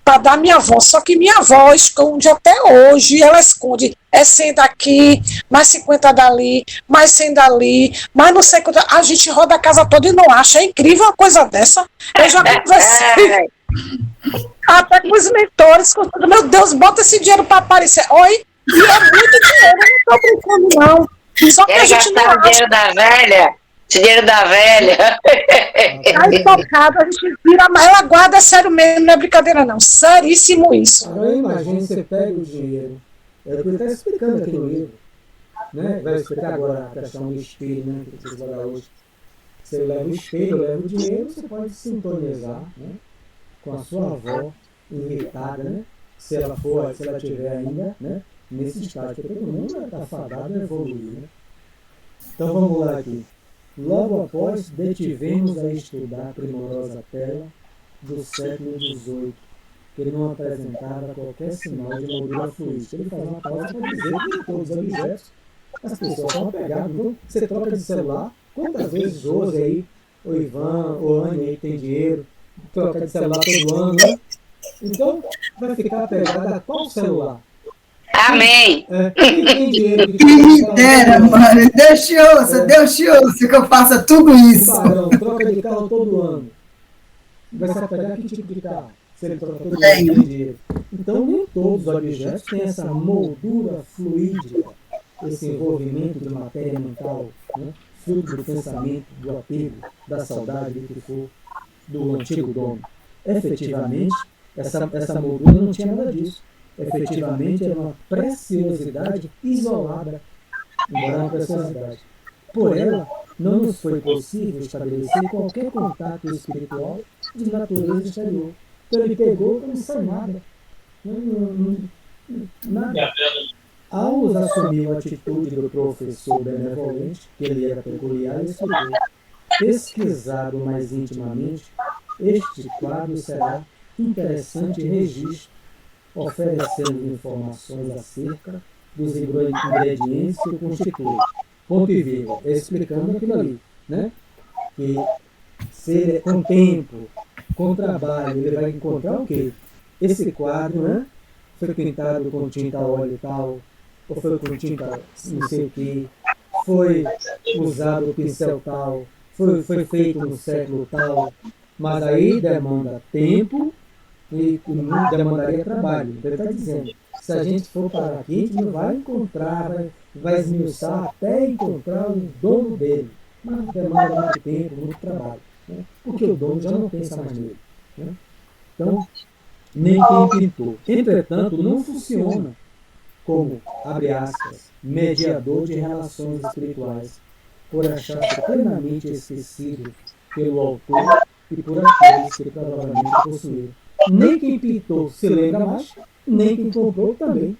para dar minha avó. Só que minha avó esconde até hoje, ela esconde 100 daqui, mais 50 dali, mais 100 dali, mais não sei quanto. A gente roda a casa toda e não acha. É incrível uma coisa dessa. Eu já conversei até com os mentores, meu Deus, bota esse dinheiro para aparecer. Oi? E é muito dinheiro, eu não estou brincando, não. Só que a gente não acha. Dinheiro da velha. Dinheiro da velha. Aí tocado, a gente vira. Ela guarda, é sério mesmo, não é brincadeira, não. Seríssimo isso. Agora imagine, você pega o dinheiro. É o que ele está explicando aqui no livro. Né? Vai explicar agora a questão do espelho, né? Que vocês vão dar hoje. Você leva o espelho, leva o dinheiro, você pode sintonizar, né? Com a sua avó irritada, né? Se ela tiver ainda, né? Nesse estágio, porque todo mundo está fadado a evoluir, né? Então vamos lá aqui. Logo após, detivemos a estudar a primorosa tela do século XVIII, que ele não apresentava qualquer sinal de moldura fluídica. Ele faz uma pausa para dizer que todos os objetos, as pessoas estão apegadas. Então, você troca de celular, quantas vezes Josi aí, o Ivan, o Anny aí tem dinheiro, troca de celular todo ano, né? Então, vai ficar apegado a qual celular? Amém. Quem tem dinheiro Que me dera, mano. Deus te ouça que eu faça tudo isso. Barão, troca de carro todo ano. Vai se apegar a que tipo de carro? Se ele troca todo ano, tem dinheiro. Então, nem todos os objetos têm essa moldura fluídica, esse envolvimento de matéria mental, né? Fruto do pensamento, do apego, da saudade, do que for, do antigo dono. Efetivamente, essa moldura não tinha nada disso. Efetivamente, era uma preciosidade isolada, embora uma preciosidade. Por ela, não nos foi possível estabelecer qualquer contato espiritual de natureza exterior. Então ele pegou como sem nada. Nada. Ao assumir a atitude do professor benevolente, que ele era peculiar, ele explicou: pesquisado mais intimamente, este quadro será interessante registro, oferecendo informações acerca dos ingredientes que o constituem. Ponto e vírgula, explicando aquilo ali, né? Que se ele, com tempo, com trabalho, ele vai encontrar o quê? Esse quadro, né? Foi pintado com tinta óleo e tal, ou foi com tinta não sei o que, foi usado o pincel tal, foi feito no século tal, mas aí demanda tempo e não demandaria trabalho. Então ele está dizendo, se a gente for parar aqui, a gente não vai encontrar, vai esmiuçar até encontrar o dono dele. Mas demanda muito tempo, muito trabalho. Né? Porque o dono já não pensa mais nele. Né? Então, nem quem pintou. Entretanto, não funciona como, abre aspas, mediador de relações espirituais, por achar-se plenamente esquecido pelo autor e por aqueles que provavelmente possuíram. Nem quem pintou se lembra mais, nem quem comprou também.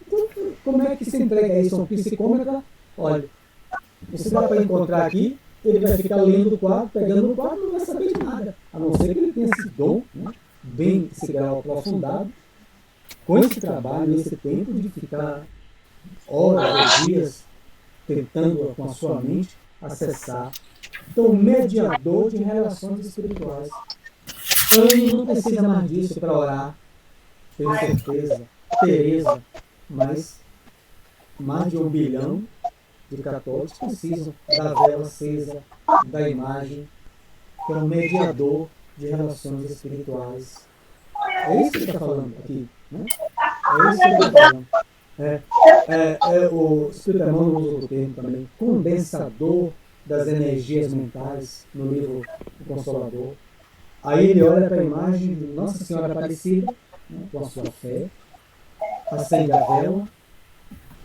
Então, como é que se entrega isso a um psicômetra? Olha, você dá para encontrar aqui, ele vai ficar lendo o quadro, pegando o quadro, não vai saber de nada, a não ser que ele tenha esse dom, né, bem esse grau aprofundado, com esse trabalho, esse tempo de ficar horas ou dias tentando com a sua mente acessar. Então, o mediador de relações espirituais. Então, ele não precisa mais disso para orar, tenho certeza, Teresa, mas mais de 1 bilhão de católicos precisam da vela acesa, da imagem, que é um mediador de relações espirituais. É isso que ele está falando aqui. Né? É isso que ele está falando. O Espírito Emmanuel usa o termo também, condensador das energias mentais, no livro O Consolador. Aí ele olha para a imagem de Nossa Senhora Aparecida, né, com a sua fé, acende a vela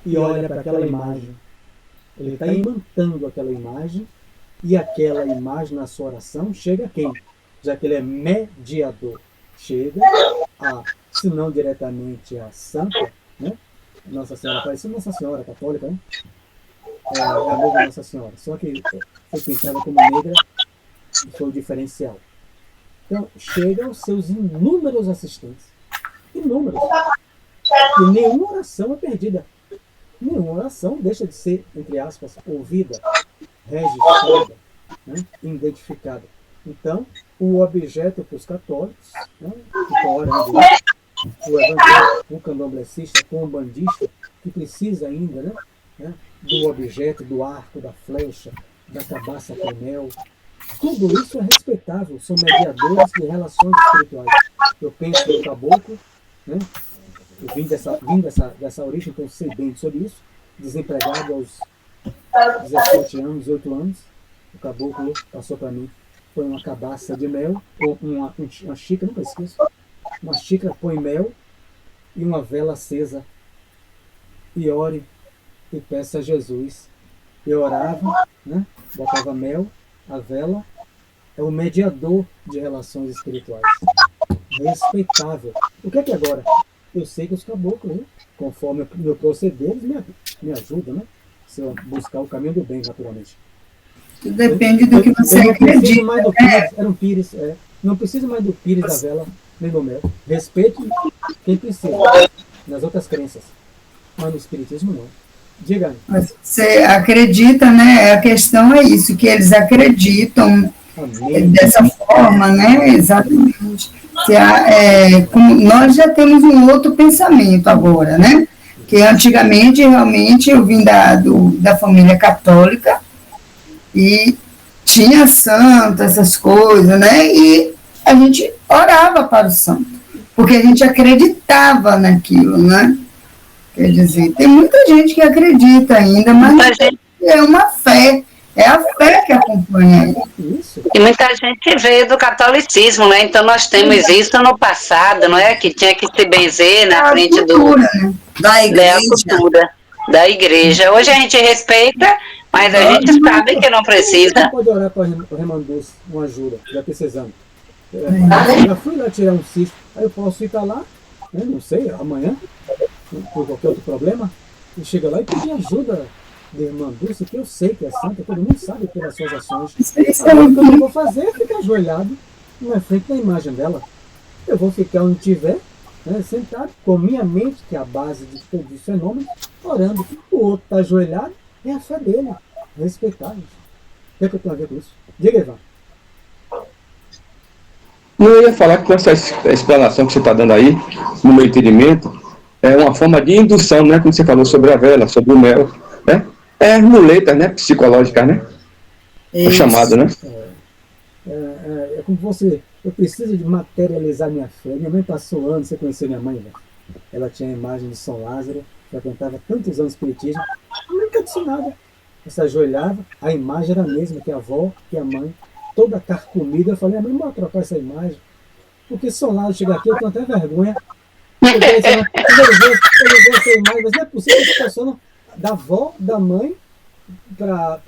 e olha para aquela imagem. Ele está imantando aquela imagem, e aquela imagem na sua oração chega a quem? Já que ele é mediador. Chega a, se não diretamente a Santa, né? Nossa Senhora Aparecida, Nossa Senhora Católica, né? É a mesma Nossa Senhora, só que foi pintada como negra e foi o diferencial. Então, chega aos seus inúmeros assistentes. Inúmeros. E nenhuma oração é perdida. Nenhuma oração deixa de ser, entre aspas, ouvida, registrada, né, identificada. Então, o objeto para os católicos, né, que estão orando, o evangélico, o candomblessista, o umbandista, que precisa ainda, né, do objeto, do arco, da flecha, da cabaça com mel. Tudo isso é respeitável, são mediadores de relações espirituais. Eu penso no caboclo, né? Eu vim dessa origem, então sei bem sobre isso. Desempregado aos 17 anos, 18 anos, o caboclo passou para mim. Põe uma cabaça de mel, ou uma xícara, nunca esqueço. Uma xícara põe mel e uma vela acesa. E ore e peça a Jesus. Eu orava, né? Botava mel, a vela, é o mediador de relações espirituais. Respeitável. O que é que agora? Eu sei que os caboclos, né, conforme o meu proceder, eles me ajudam, né? Se eu buscar o caminho do bem, naturalmente. Depende do que você acredita. Mais do pires, era um pires, não preciso mais do pires da vela, nem do mel. Respeito quem precisa, nas outras crenças. Mas no espiritismo não. Diga. Mas você acredita, né? A questão é isso, que eles acreditam. Amém. Dessa forma, né? Exatamente. Nós já temos um outro pensamento agora, né? Que antigamente, realmente, eu vim da família católica e tinha santo, essas coisas, né? E a gente orava para o santo, porque a gente acreditava naquilo, né? Quer dizer, tem muita gente que acredita ainda, mas é uma fé. É a fé que acompanha isso. E muita gente veio do catolicismo, né? Então nós temos isso no passado, não é? Que tinha que se benzer na frente cultura, né? Da igreja. Cultura da igreja. Hoje a gente respeita, mas a gente sabe que não precisa. Você pode orar para o Remandus, uma ajuda, já precisando. Já fui lá tirar um cisto, aí eu posso ficar lá, né? Não sei, amanhã, por qualquer outro problema, e chega lá e pedir ajuda de irmã Dulce, que eu sei que é santa, todo mundo sabe pelas suas ações. Agora, o que eu vou fazer é ficar ajoelhado na frente da imagem dela. Eu vou ficar onde tiver, né, sentado, com minha mente, que é a base de todos os fenômenos, orando. O outro está ajoelhado, é a fé dele. Respeitar, gente. O que é que eu tenho a ver com isso? Diga, Ivan. Eu ia falar que com essa explanação que você está dando aí, no meu entendimento, é uma forma de indução, né? Como você falou sobre a vela, sobre o mel, né? É muletas, né? Psicológicas, né? É chamado, né? É como você... Eu preciso de materializar minha fé. Minha mãe passou anos, você conheceu minha mãe, né? Ela tinha a imagem de São Lázaro, frequentava tantos anos espiritismo, nunca disse nada. Ela se ajoelhava, a imagem era a mesma que a avó, que a mãe, toda carcomida. Eu falei, mãe, não vou trocar essa imagem, porque São Lázaro chega aqui, eu tenho até vergonha. Eu vejo essa imagem, mas não é possível que funciona da avó, da mãe para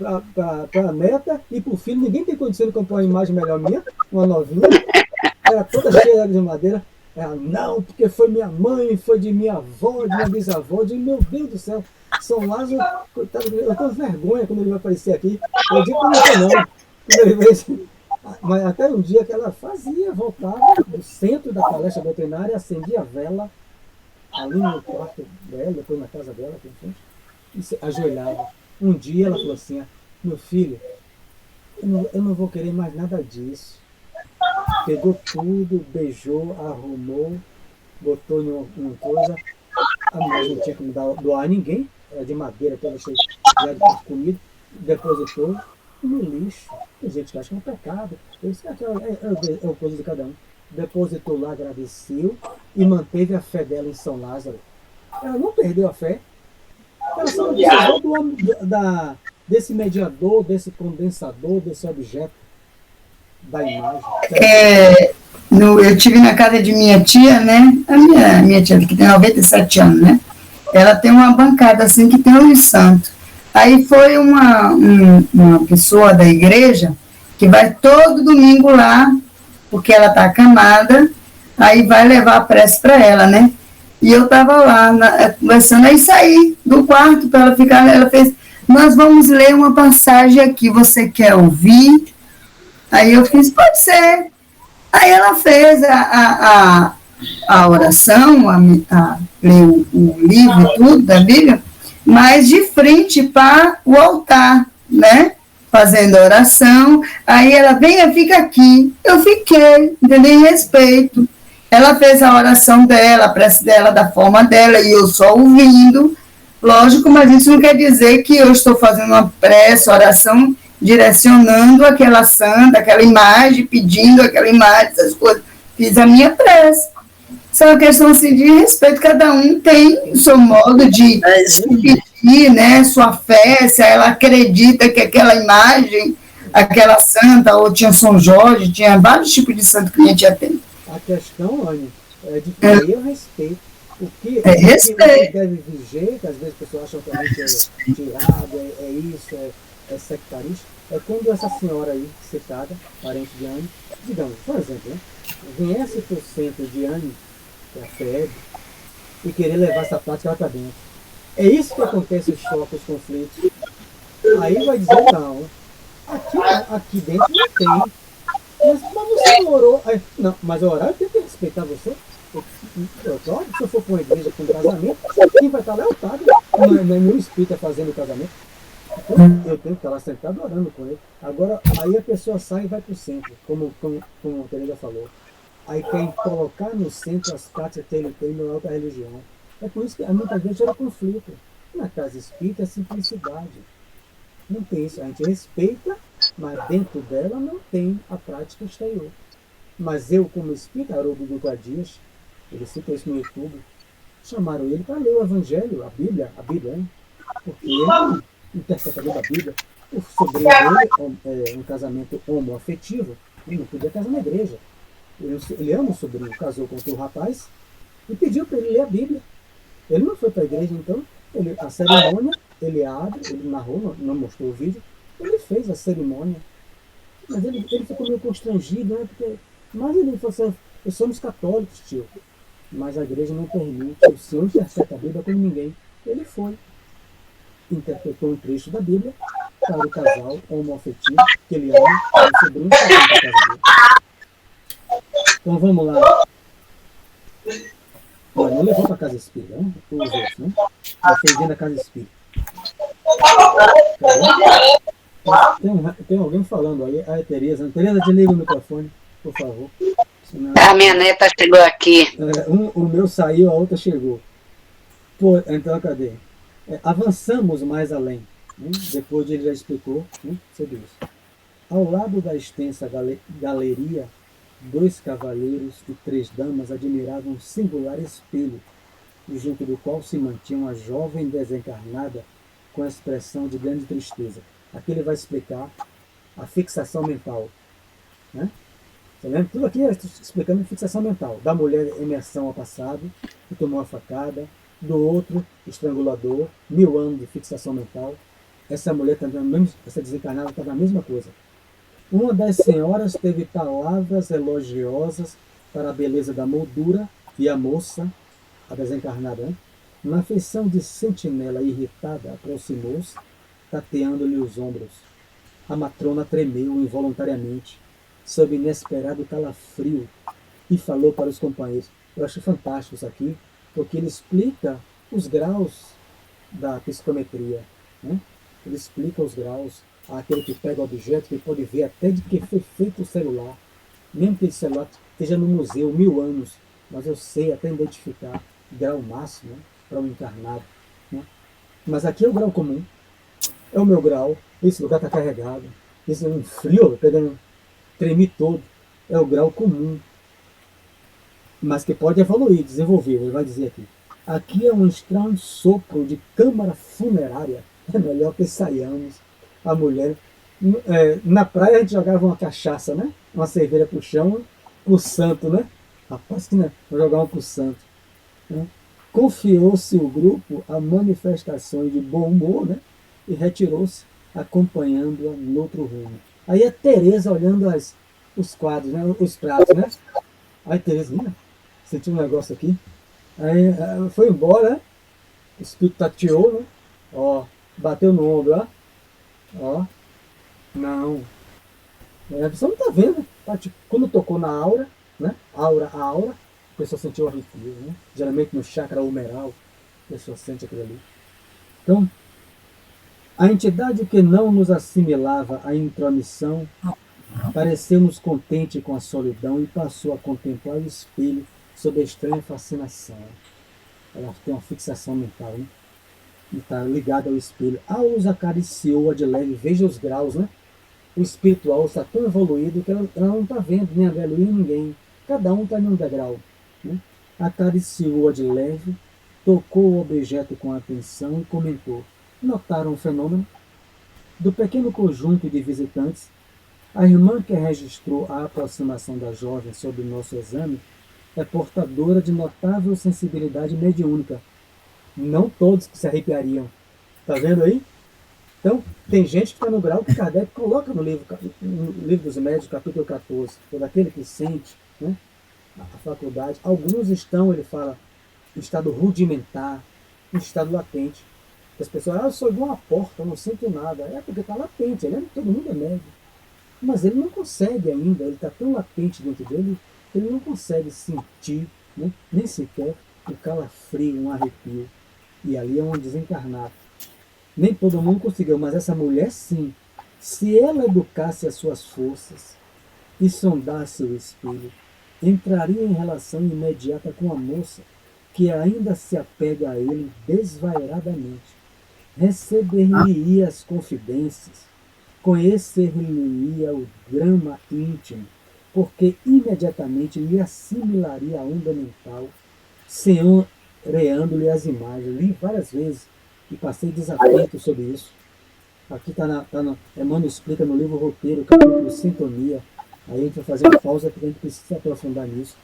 a neta e para o filho. Ninguém tem condição de comprar uma imagem melhor minha, uma novinha. Era toda cheia de madeira. Ela, não, porque foi minha mãe, foi de minha avó, de minha bisavó. De meu Deus do céu, São Lázaro, coitado, eu tenho vergonha quando ele vai aparecer aqui. Eu digo que não tem não. Quando ele vai... Mas até um dia que ela fazia, voltava do centro da palestra doutrinária, acendia a vela ali no quarto dela, depois na casa dela, e se ajoelhava. Um dia ela falou assim, meu filho, eu não vou querer mais nada disso. Pegou tudo, beijou, arrumou, botou numa coisa, a mulher não tinha como doar a ninguém, era de madeira, toda cheia de comida, depositou no lixo. Tem gente que acha que é um pecado. Isso é uma coisa de cada um. Depositou lá, agradeceu e manteve a fé dela em São Lázaro. Ela não perdeu a fé. Ela só precisou desse mediador, desse condensador, desse objeto da imagem. Eu tive na casa de minha tia, né? A minha tia, que tem 97 anos, né? Ela tem uma bancada assim que tem os santos. Aí foi uma pessoa da igreja que vai todo domingo lá, porque ela está acamada, aí vai levar a prece para ela, né? E eu estava lá, conversando, aí saí do quarto para ela ficar, ela fez, nós vamos ler uma passagem aqui, você quer ouvir? Aí eu fiz, pode ser. Aí ela fez a oração, leu o livro e tudo da Bíblia, mas de frente para o altar, né? Fazendo a oração. Aí ela, venha, fica aqui. Eu fiquei, entendeu? Em respeito. Ela fez a oração dela, a prece dela da forma dela, e eu só ouvindo. Lógico, mas isso não quer dizer que eu estou fazendo uma prece, oração, direcionando aquela santa, aquela imagem, pedindo aquela imagem, essas coisas. Fiz a minha prece. Isso é uma questão assim, de respeito, cada um tem o seu modo de pedir, né, sua fé, se ela acredita que aquela imagem, aquela santa, ou tinha São Jorge, tinha vários tipos de santo que a gente já tem. A questão, Anny, é de que eu respeito. O que deve viger, que às vezes as pessoas acham que a gente é tirado, é isso, é sectarista, é quando essa senhora aí, citada, parente de Anny, digamos, por exemplo, né, viesse para o centro de Anny, que é a FEB, e querer levar essa prática lá para dentro. É isso que acontece, os choques, os conflitos. Aí vai dizer, não, aqui dentro não tem. Mas você não orou. Aí, não, mas orar eu tenho que respeitar você. Se eu for para uma igreja com um casamento, quem vai estar lá é o padre. Não é nenhum espírita fazendo o casamento. Então, eu tenho que estar lá sentado orando com ele. Agora, aí a pessoa sai e vai para o centro, como a Teresa falou. Aí quer colocar no centro as práticas que ele tem na outra religião. É por isso que muitas vezes gera conflito. Na casa espírita é simplicidade. Não tem isso. A gente respeita, mas dentro dela não tem a prática exterior. Mas eu, como espírita, Haroldo Dutra Dias, ele cita isso no YouTube, chamaram ele para ler o Evangelho, a Bíblia, hein? Porque ele é interpretador da Bíblia. O sobrinho dele é um casamento homoafetivo, ele não podia casar na igreja. Ele ama o sobrinho, casou com o rapaz e pediu para ele ler a Bíblia. Ele não foi para a igreja, então, a cerimônia, ele abre, ele narrou, não mostrou o vídeo, ele fez a cerimônia. Mas ele ficou meio constrangido, né? Mas ele falou assim, nós somos católicos, tio, mas a igreja não permite, o senhor interpreta a Bíblia como ninguém. Ele foi, interpretou um trecho da Bíblia para o casal homoafetivo, que ele ama, o sobrinho para o casamento. Então vamos lá. Olha, não levou para a casa espírita, né? Os outros, né? Já fez dentro da casa espírita. Tem alguém falando aí. Ah, é Tereza. Tereza, desliga o microfone, por favor. Senão... A minha neta chegou aqui. O meu saiu, a outra chegou. Pô, então, cadê? Avançamos mais além. Né? Depois ele já explicou, né, sobre isso. Ao lado da extensa galeria, 2 cavaleiros e 3 damas admiravam um singular espelho, junto do qual se mantinha uma jovem desencarnada com expressão de grande tristeza. Aqui ele vai explicar a fixação mental. Né? Você lembra? Tudo aqui é explicando a fixação mental. Da mulher imersão ao passado, que tomou a facada, do outro estrangulador, 1000 anos de fixação mental. essa mulher, essa desencarnada, estava na mesma coisa. Uma das senhoras teve palavras elogiosas para a beleza da moldura e a moça, a desencarnada, né? Na feição de sentinela irritada, aproximou-se, tateando-lhe os ombros. A matrona tremeu involuntariamente, sob inesperado calafrio, e falou para os companheiros. Eu acho fantástico isso aqui, porque ele explica os graus da psicometria, né? Ele explica os graus, aquele que pega o objeto, que pode ver até de que foi feito o celular, mesmo que esse celular esteja no museu 1000 anos, mas eu sei até identificar o grau máximo, né, para um encarnado, né? Mas aqui é o grau comum, é o meu grau, esse lugar está carregado, esse é um frio, pegando, tremi todo, é o grau comum, mas que pode evoluir, desenvolver, ele vai dizer aqui. Aqui é um estranho sopro de câmara funerária, é melhor que saiamos. A mulher, na praia a gente jogava uma cachaça, né? Uma cerveja pro chão, pro santo, né? Rapaz, que não, vou jogar uma pro santo, né? Confiou-se o grupo a manifestações de bom humor, né? E retirou-se, acompanhando-a no outro rumo. Aí a Tereza olhando os quadros, né? Os pratos, né? Aí Terezinha, sentiu um negócio aqui. Aí foi embora, né? O espírito tateou, né? Ó, bateu no ombro, ó. Ó, não. A pessoa não tá vendo. Quando tocou na aura, né? A aura, a pessoa sentiu arrepio, né? Geralmente no chakra humeral, a pessoa sente aquilo ali. Então, a entidade que não nos assimilava à intromissão pareceu-nos contente com a solidão e passou a contemplar o espelho sob estranha fascinação. Ela tem uma fixação mental, né? E está ligada ao espelho. Os acariciou-a de leve, veja os graus, né? O espiritual está tão evoluído que ela não está vendo nem a velha nem ninguém. Cada um está em um degrau, né? Acariciou-a de leve, tocou o objeto com atenção e comentou. Notaram o fenômeno? Do pequeno conjunto de visitantes, a irmã que registrou a aproximação da jovem sob nosso exame é portadora de notável sensibilidade mediúnica. Não todos que se arrepiariam. Está vendo aí? Então, tem gente que está no grau que Kardec coloca no livro dos Médiuns, capítulo 14, todo aquele que sente, né, a faculdade. Alguns estão, ele fala, em estado rudimentar, em estado latente. As pessoas, eu sou igual uma porta, eu não sinto nada. É porque está latente, todo mundo é médio. Mas ele não consegue ainda, ele está tão latente dentro dele, que ele não consegue sentir, né, nem sequer um calafrio, um arrepio. E ali é um desencarnado. Nem todo mundo conseguiu, mas essa mulher sim. Se ela educasse as suas forças e sondasse o espelho, entraria em relação imediata com a moça que ainda se apega a ele desvairadamente. Receber-lhe-ia as confidências, conhecer-lhe-ia o drama íntimo, porque imediatamente lhe assimilaria a onda mental, senhoreando-lhe as imagens. Li várias vezes e passei desatento sobre isso. Aqui Emmanuel explica no livro Roteiro, capítulo Sintonia. Aí a gente vai fazer uma pausa porque a gente precisa se aprofundar nisso.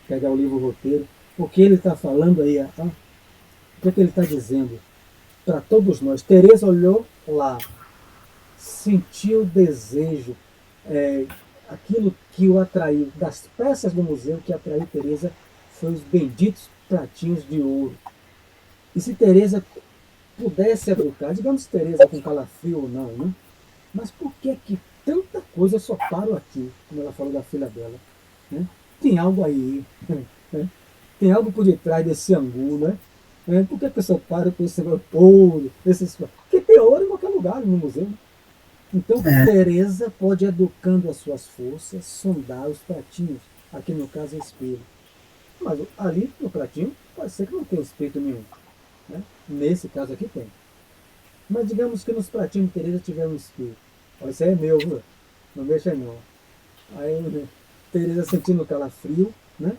Pegar o livro Roteiro. Porque ele está falando aí, o que ele está dizendo para todos nós. Tereza olhou lá, sentiu o desejo, aquilo que o atraiu, das peças do museu que atraiu Tereza foi os benditos pratinhos de ouro. E se Tereza pudesse educar, digamos Tereza com calafrio ou não, né? Mas por que tanta coisa só parou aqui, como ela falou da filha dela, né? Tem algo aí, né? Tem algo por detrás desse angu, né? Por que a pessoa para com esse ouro? Porque tem ouro em qualquer lugar no museu, né? Então, Tereza pode, educando as suas forças, sondar os pratinhos, aqui no caso é espelho. Mas ali no pratinho, pode ser que não tenha espelho nenhum, né? Nesse caso aqui tem. Mas digamos que nos pratinhos de Tereza tiver um espelho. Olha, isso aí é meu, viu? Não mexa não. Aí Tereza sentindo calafrio, né?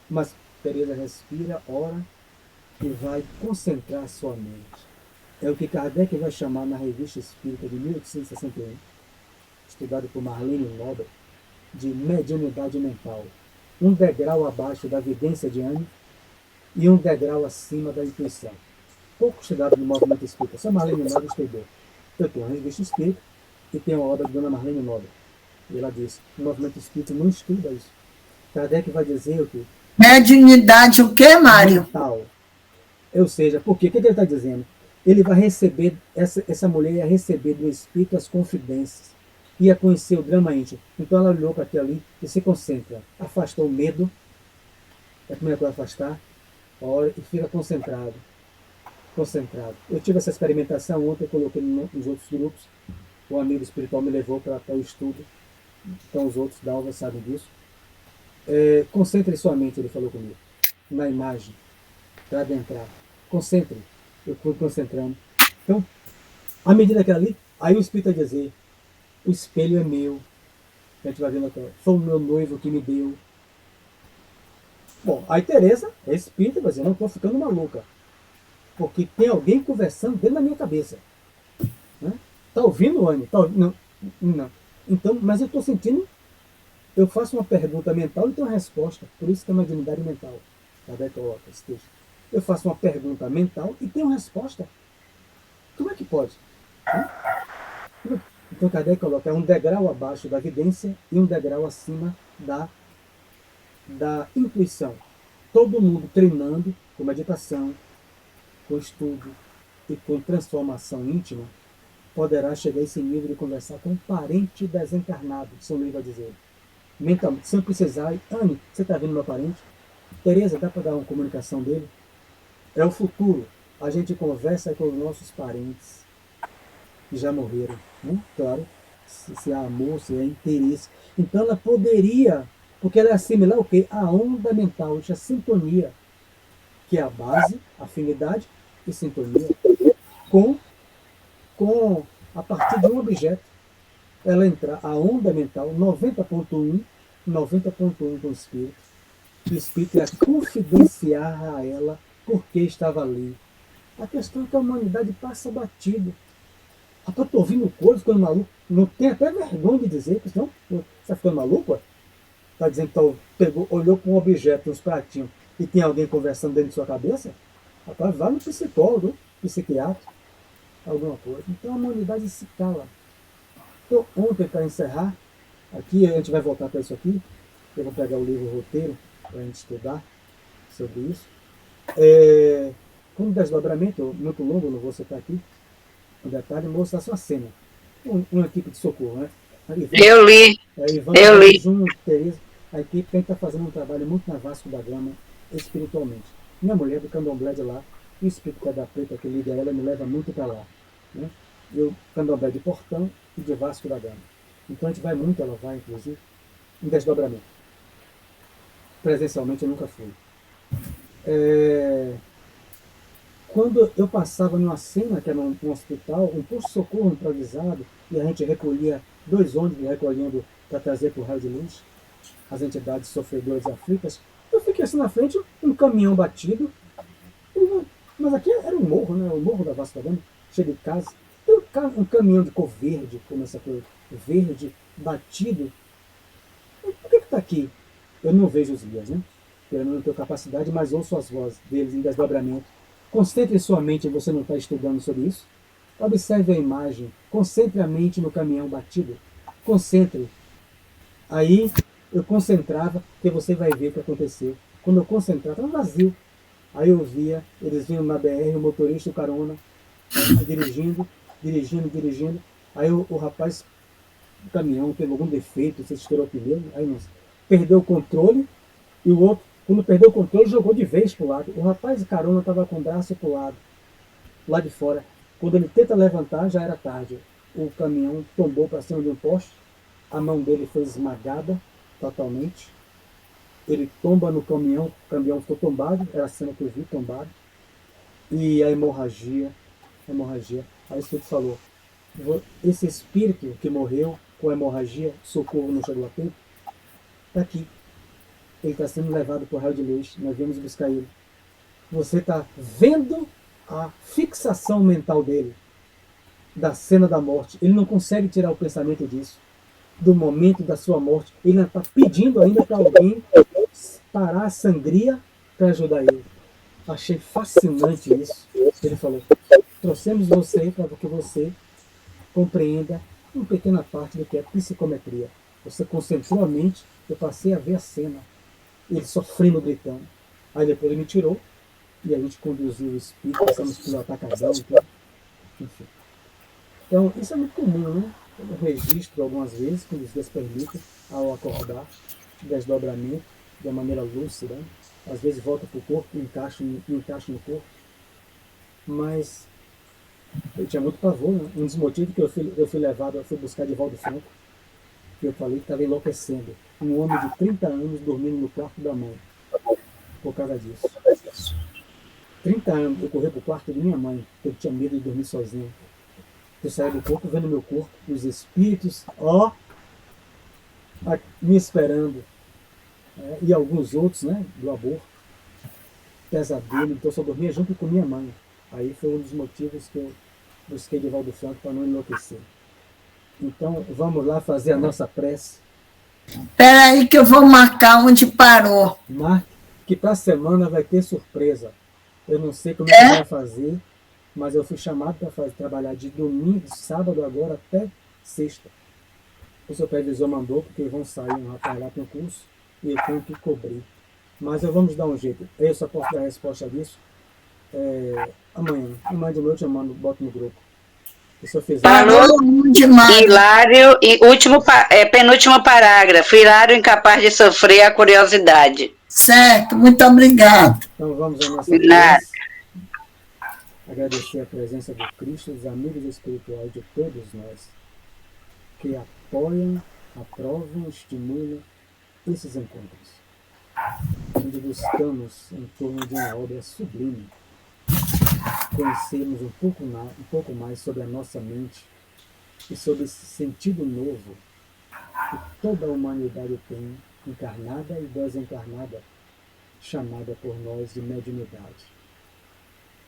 Mas Tereza respira, ora e vai concentrar sua mente. É o que Kardec vai chamar na Revista Espírita de 1861, estudado por Marlene Nobre, de mediunidade mental. Um degrau abaixo da vidência de ânimo e um degrau acima da intuição. Pouco estudado no movimento espírita, só Marlene Nobre estudou. Eu tenho a revista Espírita e tenho a obra de Dona Marlene Nobre. E ela disse, o movimento espírita não estuda isso. Kardec vai dizer o quê? Mediunidade o quê, Mário? Mental. Ou seja, por quê? O que ele está dizendo? Ele vai receber, essa mulher ia receber do Espírito as confidências, ia conhecer o drama íntimo. Então ela olhou para aquilo ali e se concentra. Afastou o medo, é a primeira coisa afastar, olha e fica concentrado. Concentrado. Eu tive essa experimentação ontem, eu coloquei nos outros grupos, o amigo espiritual me levou para o estudo, então os outros da aula sabem disso. Concentre sua mente, ele falou comigo, na imagem, para adentrar. Concentre. Eu fui concentrando. Então, à medida que ali, aí o Espírito vai dizer, o espelho é meu. A gente vai vendo aqui, foi o meu noivo que me deu. Bom, aí Tereza é espírita, vai dizer, não estou ficando maluca. Porque tem alguém conversando dentro da minha cabeça. Né? Tá ouvindo, Anne? Tá ouvindo? Não. Então, mas eu estou sentindo, eu faço uma pergunta mental e tenho uma resposta. Por isso que é uma mediunidade mental. Kardec coloca esse texto. Eu faço uma pergunta mental e tenho uma resposta. Como é que pode? Então Kardec coloca, é um degrau abaixo da evidência e um degrau acima da intuição. Todo mundo treinando com meditação, com estudo e com transformação íntima, poderá chegar a esse nível de conversar com um parente desencarnado, São Luís vai dizer. Mentalmente, sem precisar, Anne, você está vendo meu parente? Tereza, dá para dar uma comunicação dele? É o futuro. A gente conversa com os nossos parentes que já morreram, né? Claro, se há amor, se há interesse. Então ela poderia, porque ela é similar ao quê? A onda mental, a sintonia, que é a base, afinidade e sintonia, a partir de um objeto. Ela entra a onda mental 90.1 com o espírito. O espírito ia confidenciar a ela por que estava ali. A questão é que a humanidade passa batido. Rapaz, estou ouvindo coisas, ficando maluco. Não tem até vergonha de dizer, porque senão você está ficando maluco? Está dizendo que olhou para um objeto, uns pratinhos, e tem alguém conversando dentro de sua cabeça? Rapaz, vá no psicólogo, psiquiatra, alguma coisa. Então a humanidade se cala. Então, ontem, para encerrar, aqui a gente vai voltar para isso aqui. Eu vou pegar o livro Roteiro para a gente estudar sobre isso. Com desdobramento muito longo, não vou citar aqui, um detalhe, mostra só a cena. Uma equipe de socorro, né? Eu li. Eu li. Tereza, a equipe que está fazendo um trabalho muito na Vasco da Gama, espiritualmente. Minha mulher do candomblé de lá, o espírito Pedra Preta que liga ela me leva muito para lá. Né? Eu, candomblé de Portão e de Vasco da Gama. Então a gente vai muito, ela vai, inclusive, em desdobramento. Presencialmente eu nunca fui. Quando eu passava numa cena, que era um hospital, um posto-socorro improvisado, e a gente recolhia 2 ônibus recolhendo para trazer para o raio de luz as entidades sofredoras aflitas, eu fiquei assim na frente, um caminhão batido, mas aqui era um morro, né? O morro da Vasco da Gama, cheio de casa, tem um caminhão de cor verde, como essa cor verde, batido. Por que está aqui? Eu não vejo os guias, né? Eu não tenho capacidade, mas ouço as vozes deles em desdobramento. Concentre sua mente, você não está estudando sobre isso. Observe a imagem, concentre a mente no caminhão batido. Concentre. Aí eu concentrava, que você vai ver o que aconteceu. Quando eu concentrava, estava vazio. Aí eu via, eles vinham na BR, o motorista, o carona, dirigindo. Aí o rapaz, o caminhão teve algum defeito, se estourou o pneu, aí não sei. Perdeu o controle, e o outro, quando perdeu o controle, jogou de vez para o lado. O rapaz de carona estava com o braço para o lado, lá de fora. Quando ele tenta levantar, já era tarde. O caminhão tombou para cima de um poste, a mão dele foi esmagada totalmente. Ele tomba no caminhão, o caminhão ficou tombado, era a cena que eu vi, tombado. E a hemorragia. Aí o Espírito falou, esse espírito que morreu com hemorragia, socorro não chegou a tempo, está aqui. Ele está sendo levado para o raio de luz, nós viemos buscar ele. Você está vendo a fixação mental dele, da cena da morte. Ele não consegue tirar o pensamento disso, do momento da sua morte. Ele está pedindo ainda para alguém parar a sangria para ajudar ele. Achei fascinante isso. Ele falou, trouxemos você para que você compreenda uma pequena parte do que é psicometria. Você concentrou a mente, eu passei a ver a cena, ele sofrendo, gritando. Aí depois ele me tirou, e a gente conduziu o espírito, passamos pelo atacadão, tudo. Enfim. Então, isso é muito comum, né? Eu registro algumas vezes, quando os dias permitem, ao acordar, desdobramento, de uma maneira lúcida. Né? Às vezes volta para o corpo, encaixa no corpo. Mas eu tinha muito pavor, né? Um dos motivos que eu fui buscar Divaldo Franco, que eu falei que estava enlouquecendo. Um homem de 30 anos dormindo no quarto da mãe, por causa disso. 30 anos eu corri para o quarto de minha mãe, porque eu tinha medo de dormir sozinho. Eu saí do corpo, vendo meu corpo, os espíritos, me esperando. E alguns outros, né, do aborto, pesadelo, então eu só dormia junto com minha mãe. Aí foi um dos motivos que eu busquei Divaldo Franco para não enlouquecer. Então, vamos lá fazer a nossa prece. Espera aí que eu vou marcar onde parou. Marque, que para a semana vai ter surpresa. Eu não sei como é que vai fazer, mas eu fui chamado para trabalhar de domingo, de sábado agora até sexta. O seu supervisor mandou, porque vão sair um rapaz lá para o curso, e eu tenho que cobrir. Mas vamos dar um jeito. Eu só posso dar a resposta disso amanhã de noite eu boto no grupo. Se eu fizer... Hilário, e penúltimo parágrafo. Hilário incapaz de sofrer a curiosidade. Certo, muito obrigado. Então vamos à nossa prece. Agradecer a presença do Cristo, dos amigos espirituais de todos nós, que apoiam, aprovam, estimulam esses encontros, onde buscamos, em torno de uma obra sublime, conhecermos um pouco mais sobre a nossa mente e sobre esse sentido novo que toda a humanidade tem, encarnada e desencarnada, chamada por nós de mediunidade.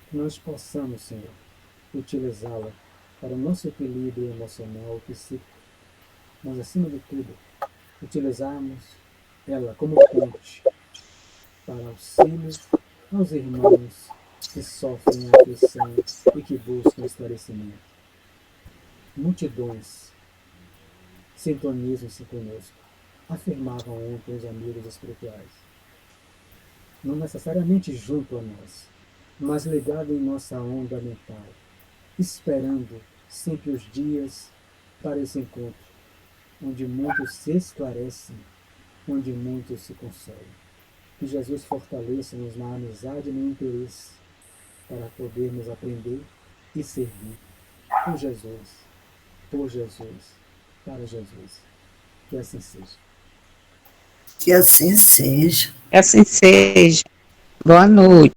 Que nós possamos, Senhor, utilizá-la para o nosso equilíbrio emocional e psíquico, mas, acima de tudo, utilizarmos ela como ponte para auxílio aos irmãos que sofrem a aflição e que buscam esclarecimento. Multidões sintonizam-se conosco, afirmavam ontem os amigos espirituais. Não necessariamente junto a nós, mas ligado em nossa onda mental, esperando sempre os dias para esse encontro, onde muitos se esclarecem, onde muitos se consolam. Que Jesus fortaleça-nos na amizade e no interesse, para podermos aprender e servir por Jesus, para Jesus. Que assim seja. Que assim seja. Que assim seja. Boa noite.